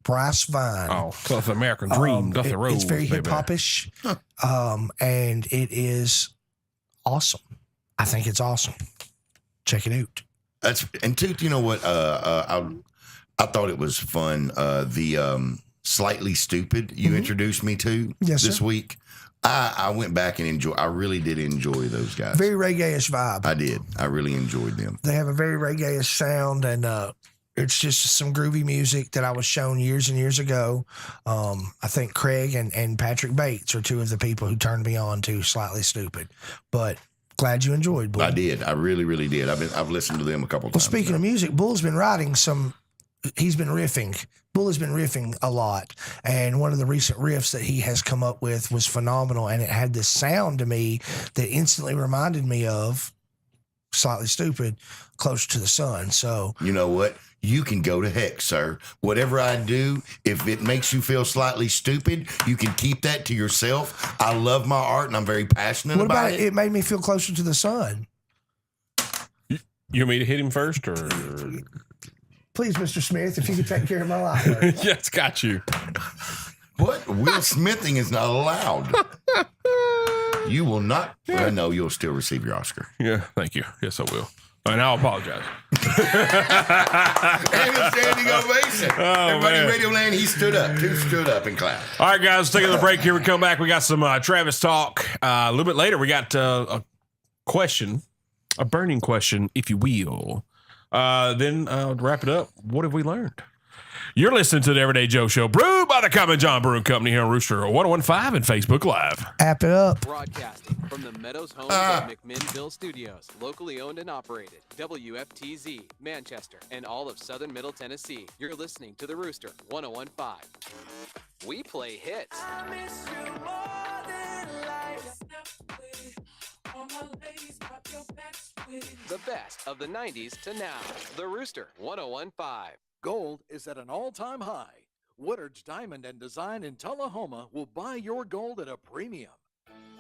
Bryce Vine. Oh, the American Dream, Dusty Rhodes. It's very baby. hip-hop-ish, and it is awesome. I think it's awesome. Check it out. And Tooth, you know what? I thought it was fun. The Slightly Stupid you introduced me to this week. I went back and I really did enjoy those guys. Very reggae-ish vibe. I did. I really enjoyed them. They have a very reggae-ish sound, and it's just some groovy music that I was shown years and years ago. I think Craig and Patrick Bates are two of the people who turned me on to Slightly Stupid. But glad you enjoyed, Bull. I did. I really, really did. I've listened to them a couple Well, times. speaking of music, Bull's been writing he's been riffing. Bull has been riffing a lot, and one of the recent riffs that he has come up with was phenomenal, and it had this sound to me that instantly reminded me of Slightly Stupid, Closer to the Sun. So You know what? You can go to heck, sir. Whatever I do, if it makes you feel slightly stupid, you can keep that to yourself. I love my art, and I'm very passionate what about about it. it made me feel closer to the sun. You want me to hit him first, or? Please, Mr. Smith, if you could take care of my life. Yeah, it's got you. What? Will Smithing is not allowed. You will not. Well, no, you'll still receive your Oscar. Yeah, thank you. Yes, I will. And I'll apologize. And a standing ovation. Everybody in Radio Land, he stood up. Two stood up and clapped. All right, guys, take another break here. We come back. We got some Travis talk. A little bit later, we got a question, a burning question, if you will. Then wrap it up. What have we learned? You're listening to the Everyday Joe Show, brewed by the Common John Brewing Company here on Rooster 1015 and Facebook Live. App it up. Broadcasting from the Meadows Homes at McMinnville Studios, locally owned and operated, WFTZ, Manchester, and all of southern Middle Tennessee. You're listening to the Rooster 1015. We play hits. The best of the 90s to now. The Rooster 1015. Gold is at an all-time high. Woodard's Diamond and Design in Tullahoma will buy your gold at a premium.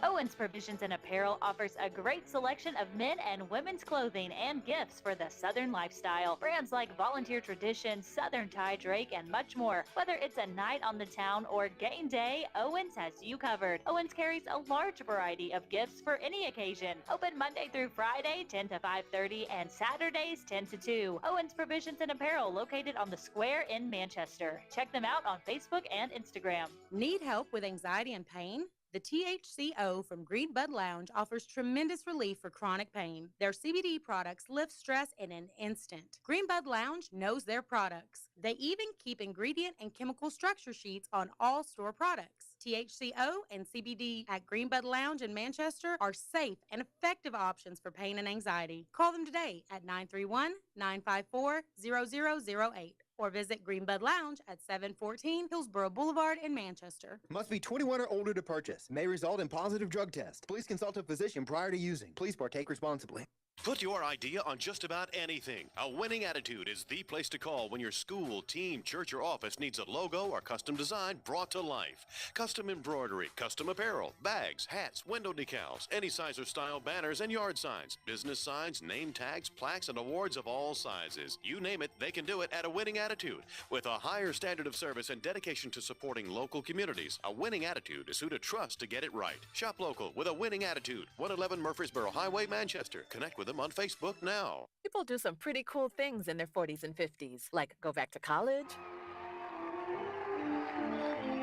Owens Provisions and Apparel offers a great selection of men and women's clothing and gifts for the Southern lifestyle. Brands like Volunteer Tradition, Southern Tie Drake, and much more. Whether it's a night on the town or game day, Owens has you covered. Owens carries a large variety of gifts for any occasion. Open Monday through Friday, 10 to 5:30, and Saturdays, 10 to 2. Owens Provisions and Apparel, located on the Square in Manchester. Check them out on Facebook and Instagram. Need help with anxiety and pain? The THCO from Green Bud Lounge offers tremendous relief for chronic pain. Their CBD products lift stress in an instant. Green Bud Lounge knows their products. They even keep ingredient and chemical structure sheets on all store products. THCO and CBD at Green Bud Lounge in Manchester are safe and effective options for pain and anxiety. Call them today at 931-954-0008 or visit Green Bud Lounge at 714 Hillsborough Boulevard in Manchester. Must be 21 or older to purchase. May result in positive drug test. Please consult a physician prior to using. Please partake responsibly. Put your idea on just about anything. A Winning Attitude is the place to call when your school, team, church, or office needs a logo or custom design brought to life. Custom embroidery, custom apparel, bags, hats, window decals, any size or style banners and yard signs, business signs, name tags, plaques, and awards of all sizes. You name it, they can do it at A Winning Attitude. With a higher standard of service and dedication to supporting local communities, A Winning Attitude is who to trust to get it right. Shop local with A Winning Attitude. 111 Murfreesboro Highway, Manchester. Connect with them on Facebook now. People do some pretty cool things in their 40s and 50s, like go back to college,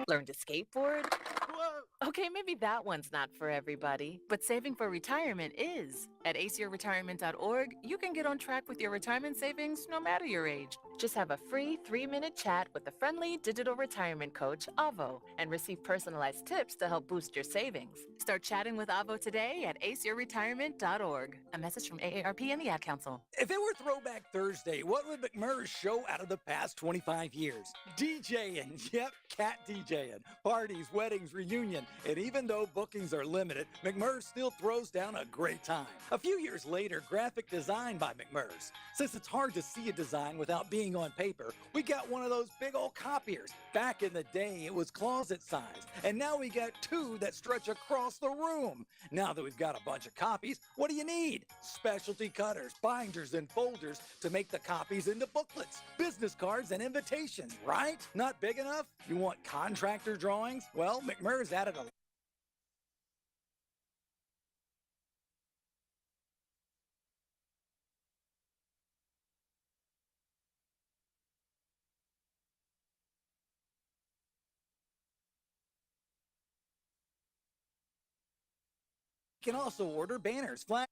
learn to skateboard. Okay, maybe that one's not for everybody, but saving for retirement is. At aceyourretirement.org, you can get on track with your retirement savings no matter your age. Just have a free 3-minute chat with the friendly digital retirement coach, Avo, and receive personalized tips to help boost your savings. Start chatting with Avo today at aceyourretirement.org. A message from AARP and the Ad Council. If it were Throwback Thursday, what would McMurr's show out of the past 25 years? DJing. Yep, cat DJing. Parties, weddings, reunion. And even though bookings are limited, McMurr's still throws down a great time. A few years later, graphic design by McMurr's. Since it's hard to see a design without being on paper, we got one of those big old copiers. Back in the day, it was closet size, and now we got 2 that stretch across the room. Now that we've got a bunch of copies, what do you need? Specialty cutters, binders, and folders to make the copies into booklets, business cards, and invitations, right? Not big enough? You want contractor drawings? Well, McMurr's added a You can also order banners, flags.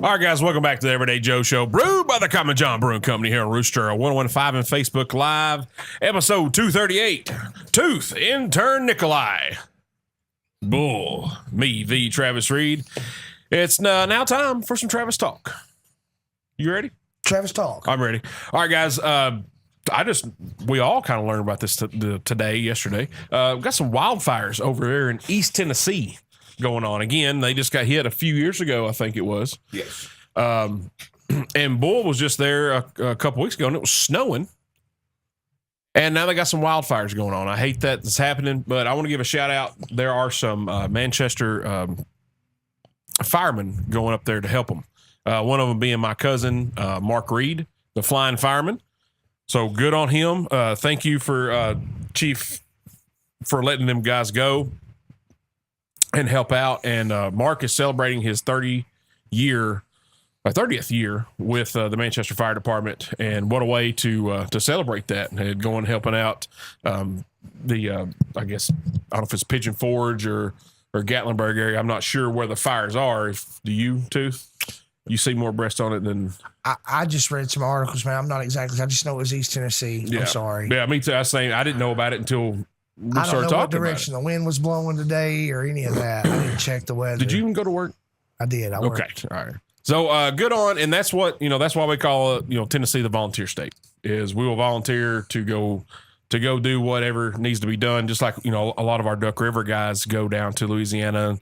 All right, guys, welcome back to the Everyday Joe Show, brewed by the Common John Brewing Company here on Rooster 1015 and Facebook Live, episode 238, Tooth Intern Nikolai. Bull, me, the Travis Reed. It's now time for some Travis Talk. You ready? Travis Talk. I'm ready. All right, guys. We all kind of learned about this yesterday. We've got some wildfires over there in East Tennessee going on. Again, they just got hit a few years ago, I think it was. Yes. And Bull was just there a couple weeks ago, and it was snowing. And now they got some wildfires going on. I hate that it's happening, but I want to give a shout out. There are some Manchester firemen going up there to help them. One of them being my cousin, Mark Reed, the flying fireman. So good on him. Thank you for Chief for letting them guys go and help out. And Mark is celebrating his 30th year with the Manchester Fire Department, and what a way to celebrate that, and going helping out I guess, I don't know if it's Pigeon Forge or Gatlinburg area. I'm not sure where the fires are. Do you, Tooth? You see more breast on it than I just read some articles, man. I'm not exactly. I just know it was East Tennessee. Yeah. I'm sorry. Yeah, me too. I was saying I didn't know about it until I don't started know what talking about direction the wind was blowing today or any of that. I didn't check the weather. Did you even go to work? I did. I worked. Okay. All right. So good on, and that's what that's why we call it, Tennessee the volunteer state. Is we will volunteer to go do whatever needs to be done. Just like a lot of our Duck River guys go down to Louisiana,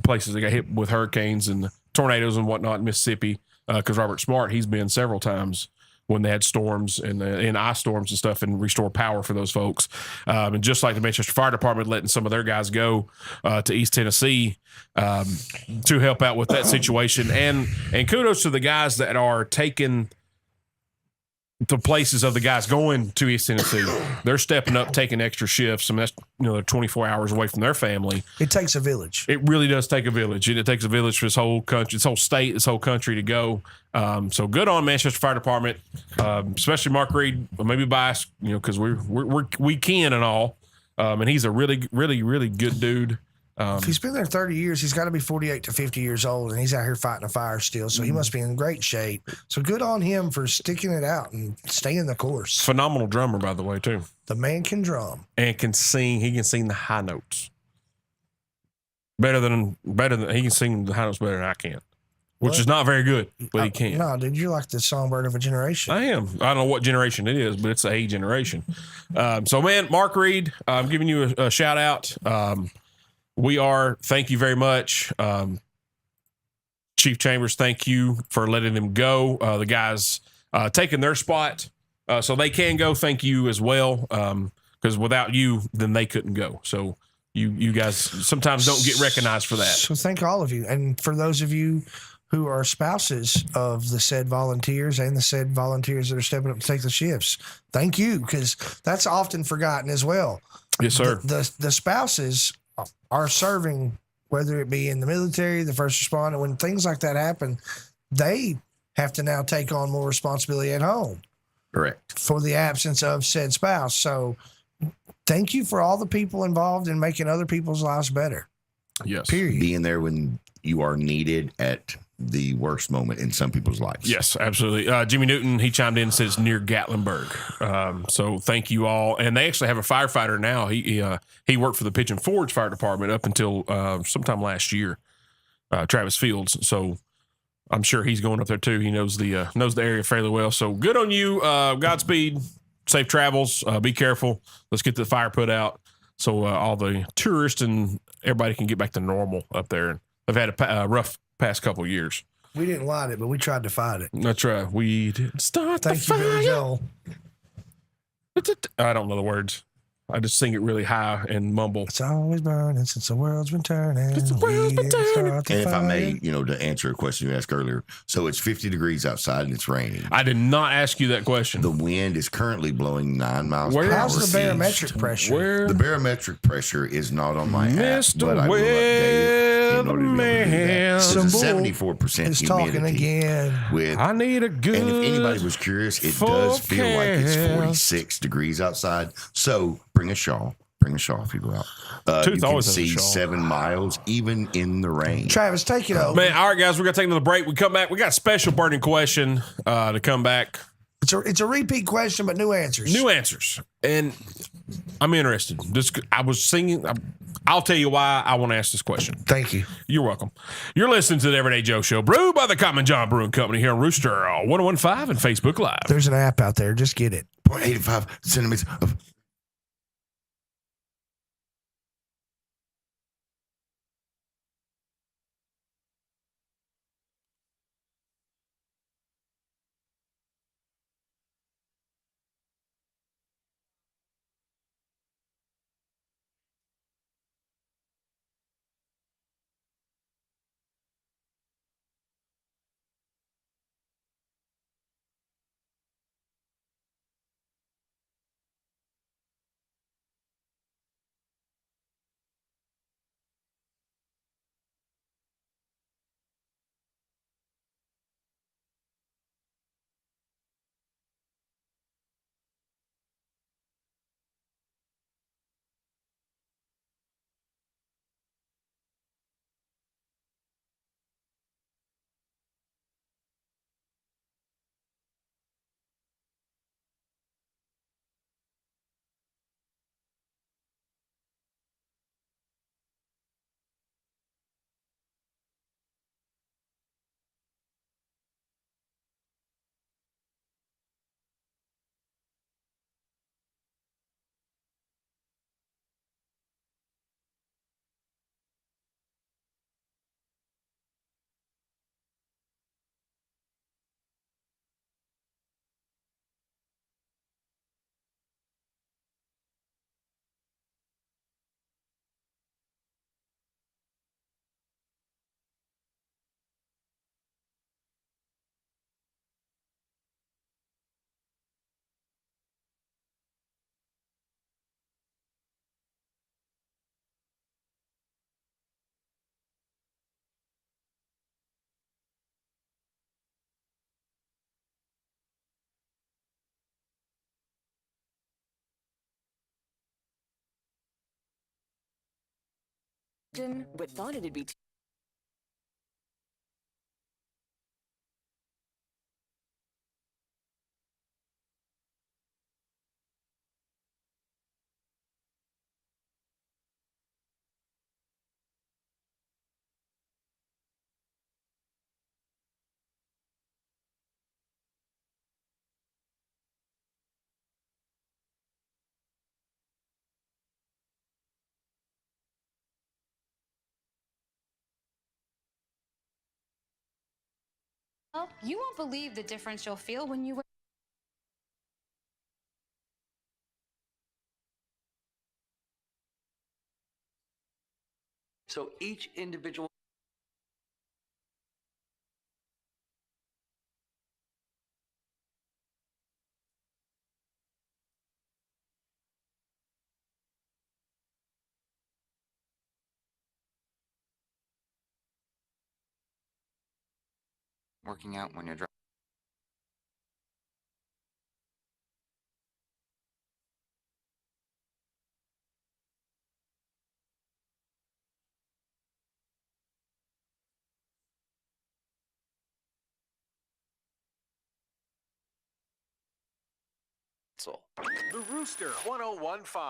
places that got hit with hurricanes and tornadoes and whatnot in Mississippi. Because Robert Smart, he's been several times when they had storms and ice storms and stuff, and restore power for those folks. And just like the Manchester Fire Department letting some of their guys go to East Tennessee to help out with that situation. And kudos to the guys that are taking the places of the guys going to East Tennessee. They're stepping up, taking extra shifts. I mean, that's they're 24 hours away from their family. It takes a village. It really does take a village. It takes a village for this whole country, this whole state, this whole country to go. So good on Manchester Fire Department, especially Mark Reed. Maybe biased, because we can and all. And he's a really, really, really good dude. If he's been there 30 years, he's got to be 48 to 50 years old, and he's out here fighting a fire still. So he must be in great shape. So good on him for sticking it out and staying the course. Phenomenal drummer, by the way, too. The man can drum and can sing. He can sing the high notes better than he can sing the high notes better than I can, which is not very good, but he can. No, dude, you're like the songbird of a generation. I am. I don't know what generation it is, but it's a generation. So, man, Mark Reed, I'm giving you a shout out. Thank you very much. Chief Chambers, thank you for letting them go. The guys taking their spot so they can go. Thank you as well. Because without you, then they couldn't go. So you guys sometimes don't get recognized for that. So thank all of you. And for those of you who are spouses of the said volunteers and the said volunteers that are stepping up to take the shifts, thank you, because that's often forgotten as well. Yes, sir. The spouses are serving, whether it be in the military, the first responder. When things like that happen, they have to now take on more responsibility at home. Correct. For the absence of said spouse. So thank you for all the people involved in making other people's lives better. Yes. Period. Being there when you are needed at the worst moment in some people's lives. Yes, absolutely. Jimmy Newton, he chimed in and says near Gatlinburg. So thank you all. And they actually have a firefighter now. He worked for the Pigeon Forge Fire Department up until sometime last year, Travis Fields. So I'm sure he's going up there too. He knows the area fairly well. So good on you. Godspeed. Safe travels. Be careful. Let's get the fire put out so all the tourists and everybody can get back to normal up there. They've had a rough past couple of years. We didn't light it, but we tried to fight it. That's right. We didn't start Thank the you, Billy fire. Joel. I don't know the words. I just sing it really high and mumble. It's always burning since the world's been turning. Since the world's been turning. And if I may, to answer a question you asked earlier, so it's 50 degrees outside and it's raining. I did not ask you that question. The wind is currently blowing 9 miles per hour. How's the barometric pressure? The barometric pressure is not on my app, Mr. but I will update it in order to be able to do that. So it's Some bull 74% is humidity. talking again. With, I need a good. and if anybody was curious, it does feel like it's 46 degrees outside. So bring a shawl. Bring a shawl if you go out. You can see 7 miles even in the rain. Travis, take it over. Man, all right, guys, we're gonna take another break. We come back. We got a special burning question to come back. It's a repeat question, but new answers. New answers, and I'm interested. I was singing. I'll tell you why I want to ask this question. Thank you. You're welcome. You're listening to the Everyday Joe Show, brewed by the Common John Brewing Company here on Rooster 1015 and Facebook Live. There's an app out there. Just get it. 0.85 centimeters of but thought it'd be You won't believe the difference you'll feel when you wear. So each individual. Working out when you're driving. The Rooster 1015.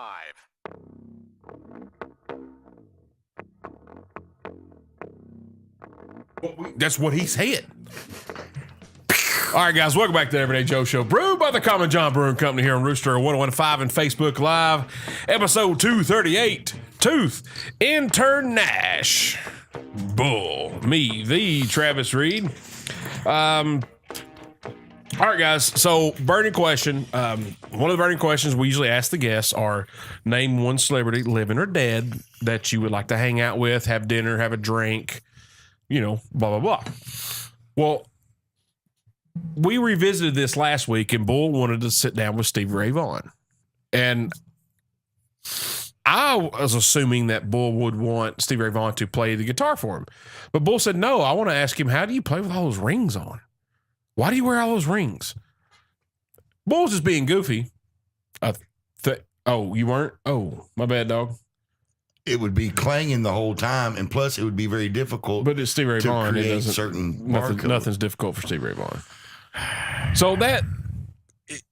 That's what he said. All right, guys, welcome back to the Everyday Joe Show, brewed by the Common John Brewing Company here on Rooster 1015 and Facebook Live, episode 238, Tooth Internash. Bull. Me, the Travis Reed. All right, guys. So, burning question. One of the burning questions we usually ask the guests are name one celebrity, living or dead, that you would like to hang out with, have dinner, have a drink, blah, blah, blah. Well, we revisited this last week, and Bull wanted to sit down with Stevie Ray Vaughan. And I was assuming that Bull would want Stevie Ray Vaughan to play the guitar for him. But Bull said, no, I want to ask him, how do you play with all those rings on? Why do you wear all those rings? Bull's just being goofy. You weren't? Oh, my bad, dog. It would be clanging the whole time, and plus it would be very difficult. But it's Stevie Ray Vaughan. It doesn't. Certain nothing's difficult for Stevie Ray Vaughan. So that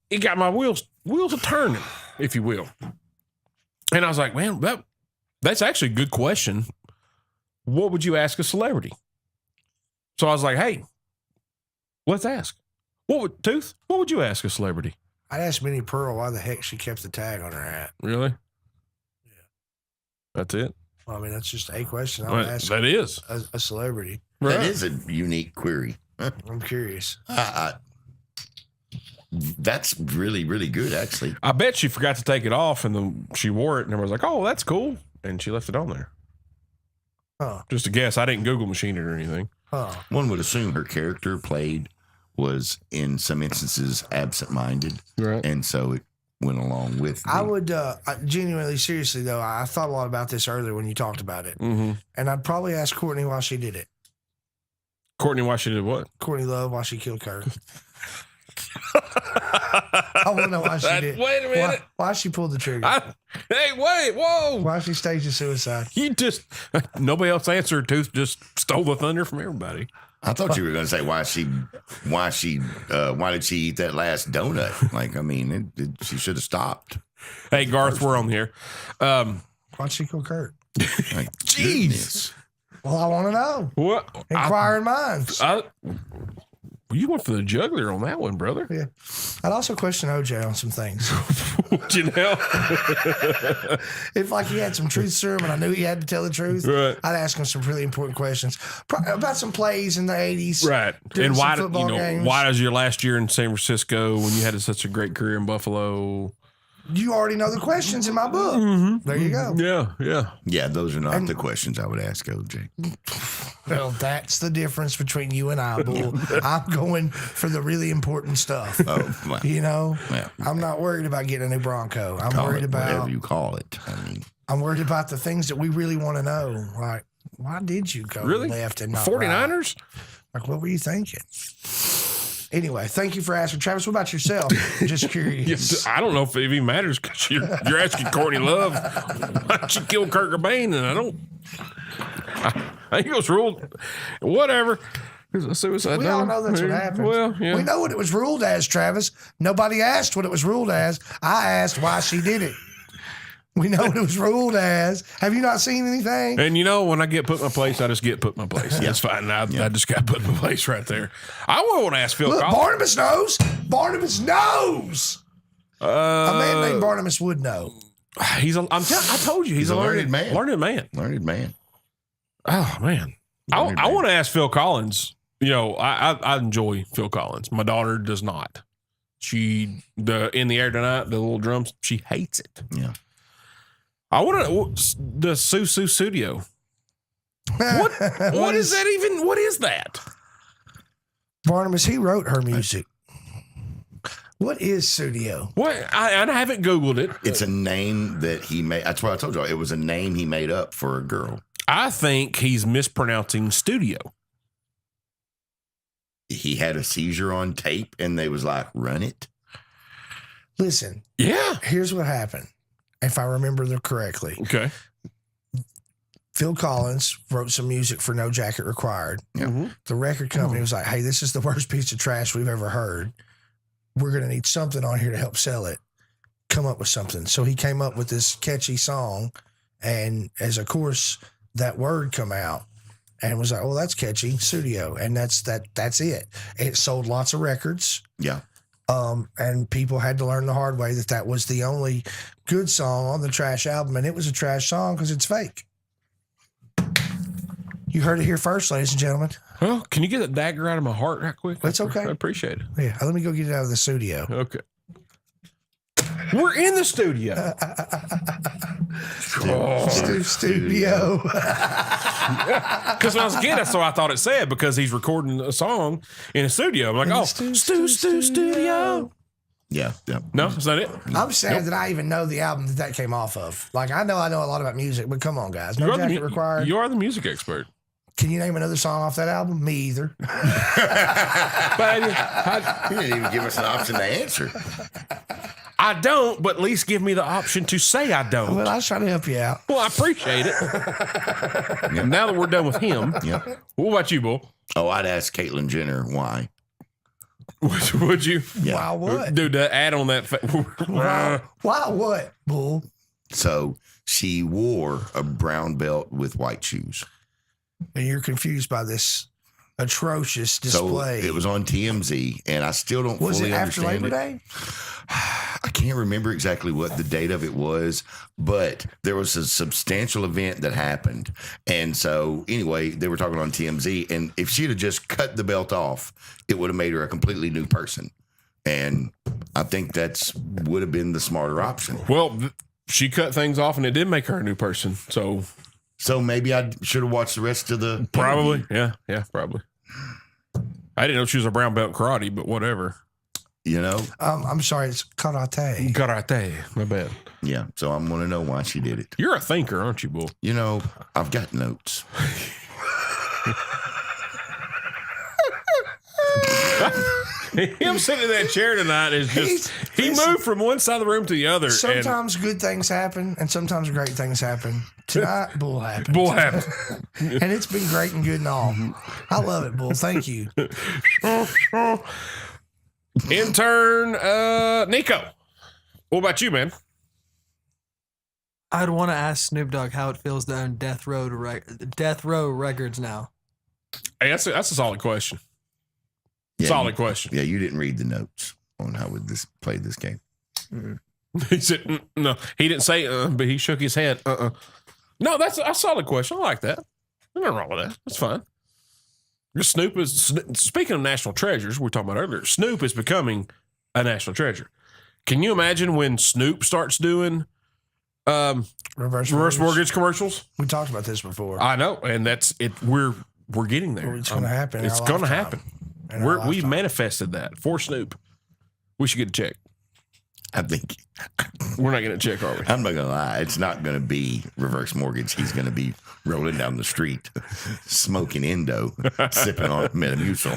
it got my wheels a turning, if you will. And I was like, man, that's actually a good question. What would you ask a celebrity? So I was like, hey, let's ask. What would you ask a celebrity? I'd ask Minnie Pearl why the heck she kept the tag on her hat. Really? Yeah. That's it? Well, I mean, that's just a question I would ask. That is. A celebrity. That is a unique query. I'm curious. That's really, really good, actually. I bet she forgot to take it off, and then she wore it, and everyone was like, oh, that's cool. And she left it on there. Huh. Just a guess. I didn't Google machine it or anything. Huh. One would assume her character was in some instances absent-minded. Right. And so it went along with I would genuinely, seriously, though, I thought a lot about this earlier when you talked about it. Mm-hmm. And I'd probably ask Courtney why she did it. Courtney, why she did what? Courtney Love, why she killed Kurt. I want to know why she did. Wait a minute. Why she pulled the trigger. Hey, wait, whoa. Why she staged a suicide. Nobody else answered. Tooth just stole the thunder from everybody. I thought you were going to say why did she eat that last donut? Like, I mean, she should have stopped. Hey, Garth, we're on here. Why'd she kill Kurt? Like, jeez. Goodness. Well, I want to know. What? Inquiring minds. You went for the jugular on that one, brother. Yeah. I'd also question OJ on some things. Would you know? If like he had some truth serum and I knew he had to tell the truth, right. I'd ask him some really important questions about some plays in the 80s. Right. And why does your last year in San Francisco when you had such a great career in Buffalo? You already know the questions in my book. Mm-hmm. There you go. Yeah, those are not the questions I would ask OJ. Well, that's the difference between you and I, Bull. I'm going for the really important stuff. Oh, well, yeah. I'm not worried about getting a new Bronco. I'm worried about whatever you call it. I mean, I'm worried about the things that we really want to know. Like, why did you go left and not 49ers? Right? Like, what were you thinking? Anyway, thank you for asking. Travis, what about yourself? Just curious. I don't know if it even matters because you're asking Courtney Love why'd she kill Kurt Cobain, and I don't. I think it was ruled, whatever. It was a suicide. We all know that's what happened. Well, yeah. We know what it was ruled as, Travis. Nobody asked what it was ruled as. I asked why she did it. We know what it was ruled as. Have you not seen anything? And when I get put in my place, I just get put in my place. That's fine. I just got put in my place right there. I want to ask Phil Look, Collins. Barnabas knows. Barnabas knows. A man named Barnabas would know. I told you, he's a learned man. Learned man. Oh, man. I want to ask Phil Collins. I enjoy Phil Collins. My daughter does not. In the air tonight, the little drums, she hates it. Yeah. I want the Susu Studio. What is that even? What is that? Barnabas, he wrote her music. What is studio? What? I haven't Googled it. It's a name that he made. That's what I told you. It was a name he made up for a girl. I think he's mispronouncing studio. He had a seizure on tape, and they was like, "Run it." Listen. Yeah. Here's what happened, if I remember correctly. Okay. Phil Collins wrote some music for No Jacket Required. Yeah. Mm-hmm. The record company was like, "Hey, this is the worst piece of trash we've ever heard. We're going to need something on here to help sell it. Come up with something." So he came up with this catchy song, and as of course that word come out, and was like, "Oh, that's catchy, studio," and that's it. It sold lots of records. Yeah. And people had to learn the hard way that was the only good song on the trash album, and it was a trash song because it's fake. You heard it here first, ladies and gentlemen. Well, can you get that dagger out of my heart right quick? That's okay. I appreciate it. Yeah, let me go get it out of the studio. Okay. We're in the studio. Studio. Because when I was a kid, that's what I thought it said, because he's recording a song in a studio. I'm like, studio. Yeah. No, is that it? I'm sad that I even know the album that came off of. Like, I know a lot about music, but come on, guys. No Jacket Required. You are the music expert. Can you name another song off that album? Me either. You didn't even give us an option to answer. I don't, but at least give me the option to say I don't. Well, I was trying to help you out. Well, I appreciate it. Now that we're done with him, what about you, Bull? Oh, I'd ask Caitlyn Jenner why. Would you? Yeah. Why what? Dude, the ad on that. Why what, Bull? So she wore a brown belt with white shoes. And you're confused by this atrocious display. So it was on TMZ, and I still don't fully understand it. Was it after Labor Day? I can't remember exactly what the date of it was, but there was a substantial event that happened. And so anyway, they were talking on TMZ, and if she'd have just cut the belt off, it would have made her a completely new person. And I think would have been the smarter option. Well, she cut things off, and it did make her a new person. So maybe I should have watched the rest of the probably. Yeah, probably. I didn't know she was a brown belt in karate, but whatever. I'm sorry, it's karate. Karate, my bad. Yeah, so I'm going to know why she did it. You're a thinker, aren't you, Bull? I've got notes. Him sitting in that chair tonight is just, he moved from one side of the room to the other. Sometimes good things happen, and sometimes great things happen. Tonight, Bull happened. Bull happened. And it's been great and good and all. I love it, Bull. Thank you. Intern Nico, what about you, man? I'd want to ask Snoop Dogg how it feels to own Death Row Records now. Hey, that's a solid question. Yeah, solid question. Yeah, you didn't read the notes on how we played this game. Mm-hmm. He said no. He didn't say, but he shook his head. No, that's a solid question. I like that. There's nothing wrong with that. That's fine. Snoop is, speaking of national treasures, we were talking about earlier, Snoop is becoming a national treasure. Can you imagine when Snoop starts doing reverse mortgage commercials? We talked about this before. I know, and that's it. We're getting there. It's going to happen. It's going to happen. We manifested that for Snoop. We should get a check. I think we're not getting a check, are we? I'm not gonna lie. It's not gonna be reverse mortgage. He's gonna be rolling down the street, smoking Indo, sipping on Metamucil.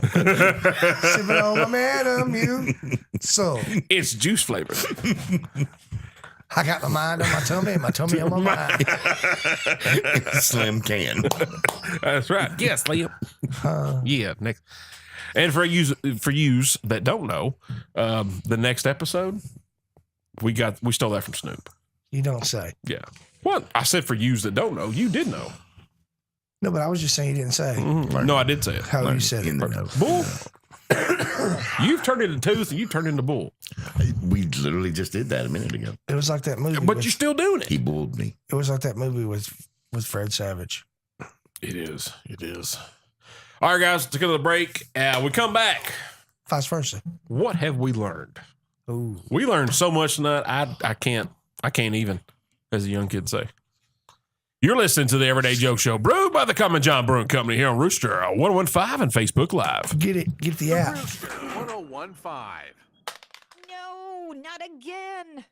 Sipping on my Metamucil. It's juice flavored. I got my mind on my tummy and my tummy on my mind. Slim can. That's right. Yes, Liam. Yeah. Next. And for yous that don't know, the next episode, we stole that from Snoop. You don't say. Yeah. What? I said for yous that don't know. You did know. No, but I was just saying you didn't say. Mm-hmm. No, I did say it. How you said it. Bull. You've turned into Tooth and you turned into Bull. We literally just did that a minute ago. It was like that movie. But you're still doing it. He bulled me. It was like that movie with Fred Savage. It is. It is. All right, guys, to go to the break. We come back. Vice versa. What have we learned? Ooh. We learned so much tonight. I can't even, as a young kid say. You're listening to the Everyday Joe Show, brewed by the Common John Brewing Company here on Rooster 1015 and Facebook Live. Get the app. Rooster 1015. No, not again.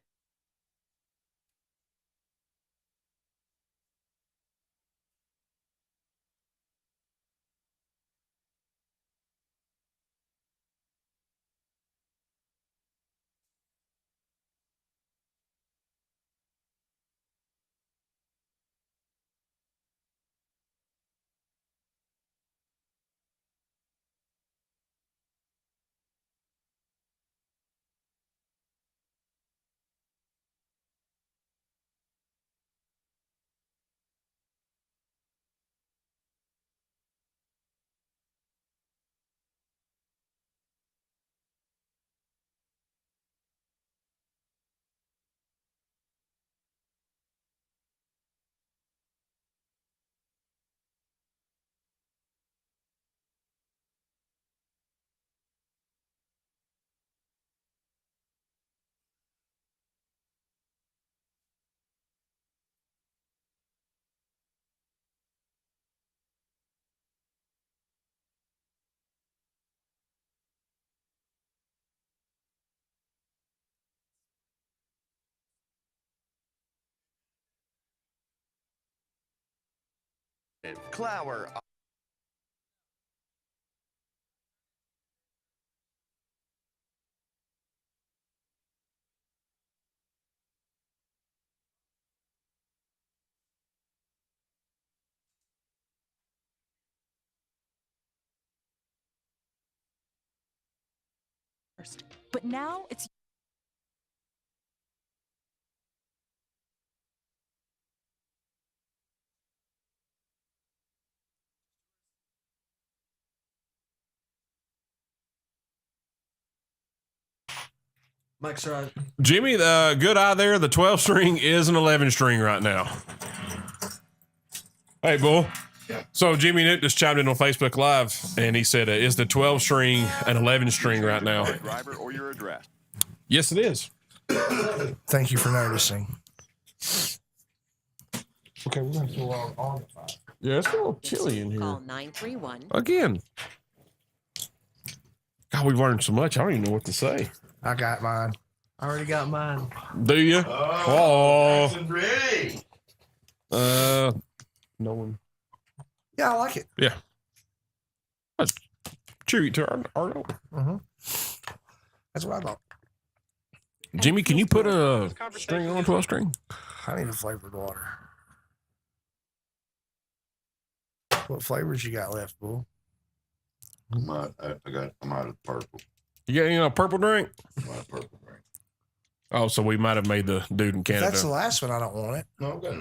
Clower. But now it's Mike's right. Jimmy, the good eye there, the 12 string is an 11 string right now. Hey, Bull. Yeah. So Jimmy Nick just chimed in on Facebook Live, and he said, "Is the 12 string an 11 string right now?" Driver or your address. Yes, it is. Thank you for noticing. Okay, we're going to go on the fire. Yeah, it's a little chilly in here. Call 931. Again. God, we've learned so much. I don't even know what to say. I got mine. I already got mine. Do you? Oh, nice and pretty. No one. Yeah, I like it. Yeah. That's tribute to Arnold. Mm-hmm. That's what I thought. Jimmy, can you put a string on 12 string? I need a flavored water. What flavors you got left, Bull? I'm out of purple. You got any purple drink? I'm out of purple drink. Oh, so we might have made the dude in If Canada. that's the last one, I don't want it. No, okay.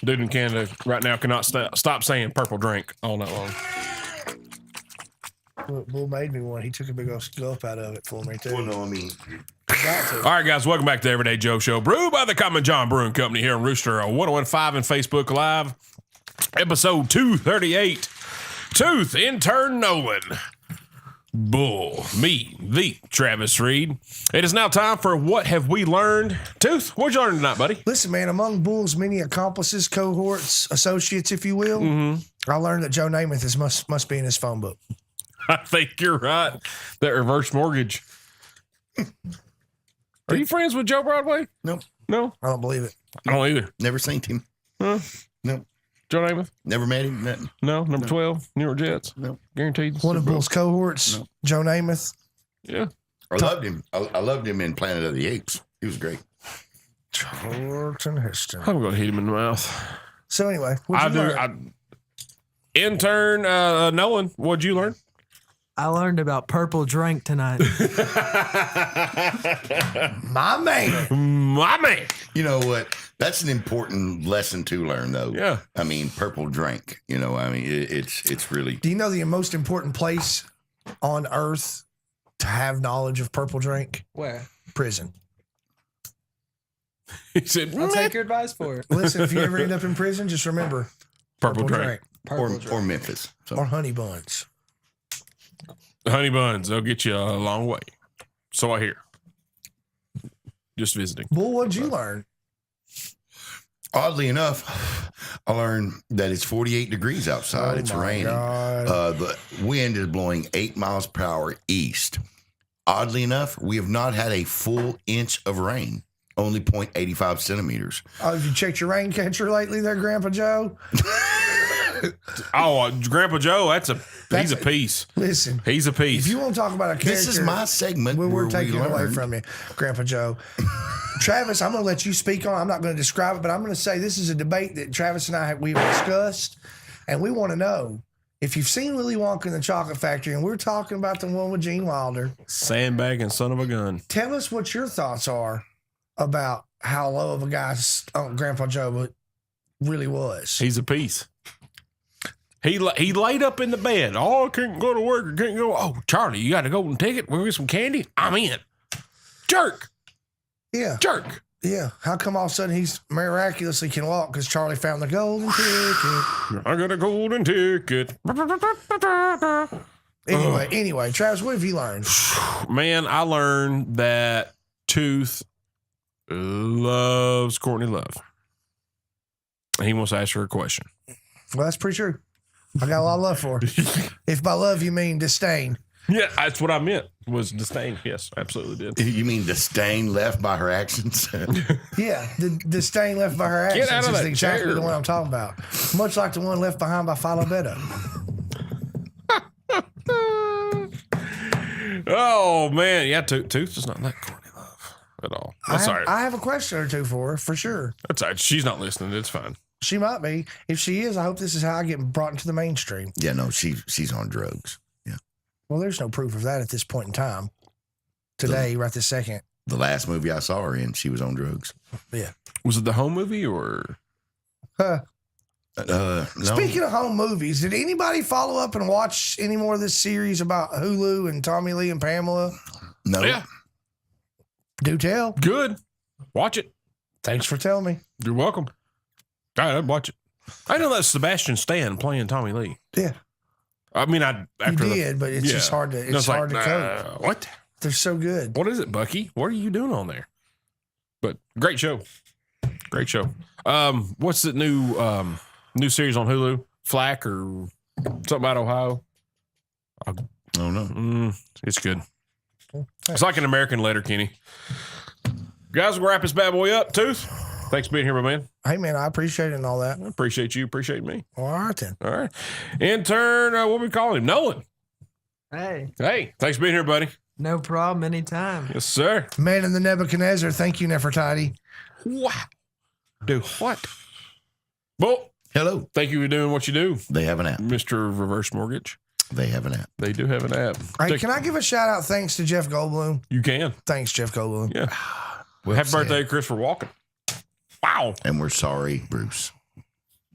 Dude in Canada right now cannot stop saying purple drink all night long. Bull made me one. He took a big old gulp out of it for me, too. Well, no, I mean, All right, guys, welcome back to the Everyday Joe Show, brewed by the Common John Brewing Company here on Rooster 1015 and Facebook Live. Episode 238. Tooth, intern Nolan. Bull, me, the Travis Reed. It is now time for What Have We Learned? Tooth, what'd you learn tonight, buddy? Listen, man, among Bull's many accomplices, cohorts, associates, if you will, I learned that Joe Namath must be in his phone book. I think you're right. That reverse mortgage. Are you friends with Joe Broadway? Nope. No? I don't believe it. I don't either. Never seen him. Huh? No. Joe Namath? Never met him. Nothing. No. Number 12, New York Jets? No. Guaranteed? One of Super Bowl? Bull's cohorts, No. Joe Namath. Yeah. I loved him. I loved him in Planet of the Apes. He was great. Charlton Heston. I'm going to hit him in the mouth. So anyway, Intern Nolan, what'd you learn? I learned about purple drink tonight. My man. You know what? That's an important lesson to learn, though. Yeah. I mean, purple drink. You know, I mean, it's really. Do you know the most important place on earth to have knowledge of purple drink? Where? Prison. He said, I'll take your advice for it. Listen, if you ever end up in prison, just remember purple drink. Or Memphis. So. Or honey buns. Honey buns, they'll get you a long way. So I hear. Just visiting. Bull, what'd you learn? Oddly enough, I learned that it's 48 degrees outside. It's raining. The wind is blowing 8 miles per hour east. Oddly enough, we have not had a full inch of rain. Only 0.85 centimeters. Oh, have you checked your rain catcher lately there, Grandpa Joe? Grandpa Joe, he's a piece. Listen. He's a piece. If you want to talk about a character. This is my segment where we're where taking we it away learned. from you, Grandpa Joe. Travis, I'm going to let you speak on. I'm not going to describe it, but I'm going to say this is a debate that Travis and we've discussed, and we want to know if you've seen Willy Wonka and the Chocolate Factory, and we're talking about the one with Gene Wilder. Sandbag and son of a gun. Tell us what your thoughts are about how low of a guy Grandpa Joe really was. He's a piece. He laid up in the bed. Oh, I can't go to work. I can't go. Oh, Charlie, you got a golden ticket? We'll get some candy? I'm in. Jerk. Yeah. Jerk. Yeah. How come all of a sudden he's miraculously can walk because Charlie found the golden ticket? I got a golden ticket. Anyway, Travis, what have you learned? Man, I learned that Tooth loves Courtney Love. He wants to ask her a question. Well, that's pretty true. I got a lot of love for her. If by love you mean disdain. Yeah, that's what I meant, was disdain. Yes, absolutely did. You mean disdain left by her actions? Yeah, the disdain left by her actions Get out of is that exactly chair. the one I'm talking about. Much like the one left behind by Philo Beto. Oh, man. Yeah, Tooth does not like Courtney Love at all. That's all right. I have a question or two for her, for sure. That's all right. She's not listening. It's fine. She might be. If she is, I hope this is how I get brought into the mainstream. Yeah, no, she's on drugs. Yeah. Well, there's no proof of that at this point in time. Today, right this second. The last movie I saw her in, she was on drugs. Yeah. Was it the home movie or? No. Speaking of home movies, did anybody follow up and watch any more of this series about Hulu and Tommy Lee and Pamela? No. Yeah. Do tell. Good. Watch it. Thanks for telling me. You're welcome. All right, I'd watch it. I know that's Sebastian Stan playing Tommy Lee. Yeah. I mean, You did, but it's just hard to cope. What? They're so good. What is it, Bucky? What are you doing on there? But great show. Great show. What's the new series on Hulu? Flack or something about Ohio? I don't know. It's good. It's like an American Letter, Kenny. Guys, we'll wrap this bad boy up. Tooth, thanks for being here, my man. Hey, man, I appreciate it and all that. I appreciate you. Appreciate me. All right, then. All right. Intern, what we call him? Nolan. Hey, thanks for being here, buddy. no problem. Anytime. Yes, sir. Man in the Nebuchadnezzar, thank you, Nefertiti. Wow. Do what? Well, hello. Thank you for doing what you do. They have an app. Mr. Reverse Mortgage. They have an app. They do have an app. Hey, can I give a shout out thanks to Jeff Goldblum? You can. Thanks, Jeff Goldblum. Yeah. Happy birthday, Christopher Walken. Wow. And we're sorry, Bruce.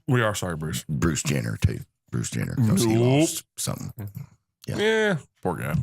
We are sorry, Bruce. Bruce Jenner, too. Bruce Jenner. Because he lost something. Yeah. Poor guy.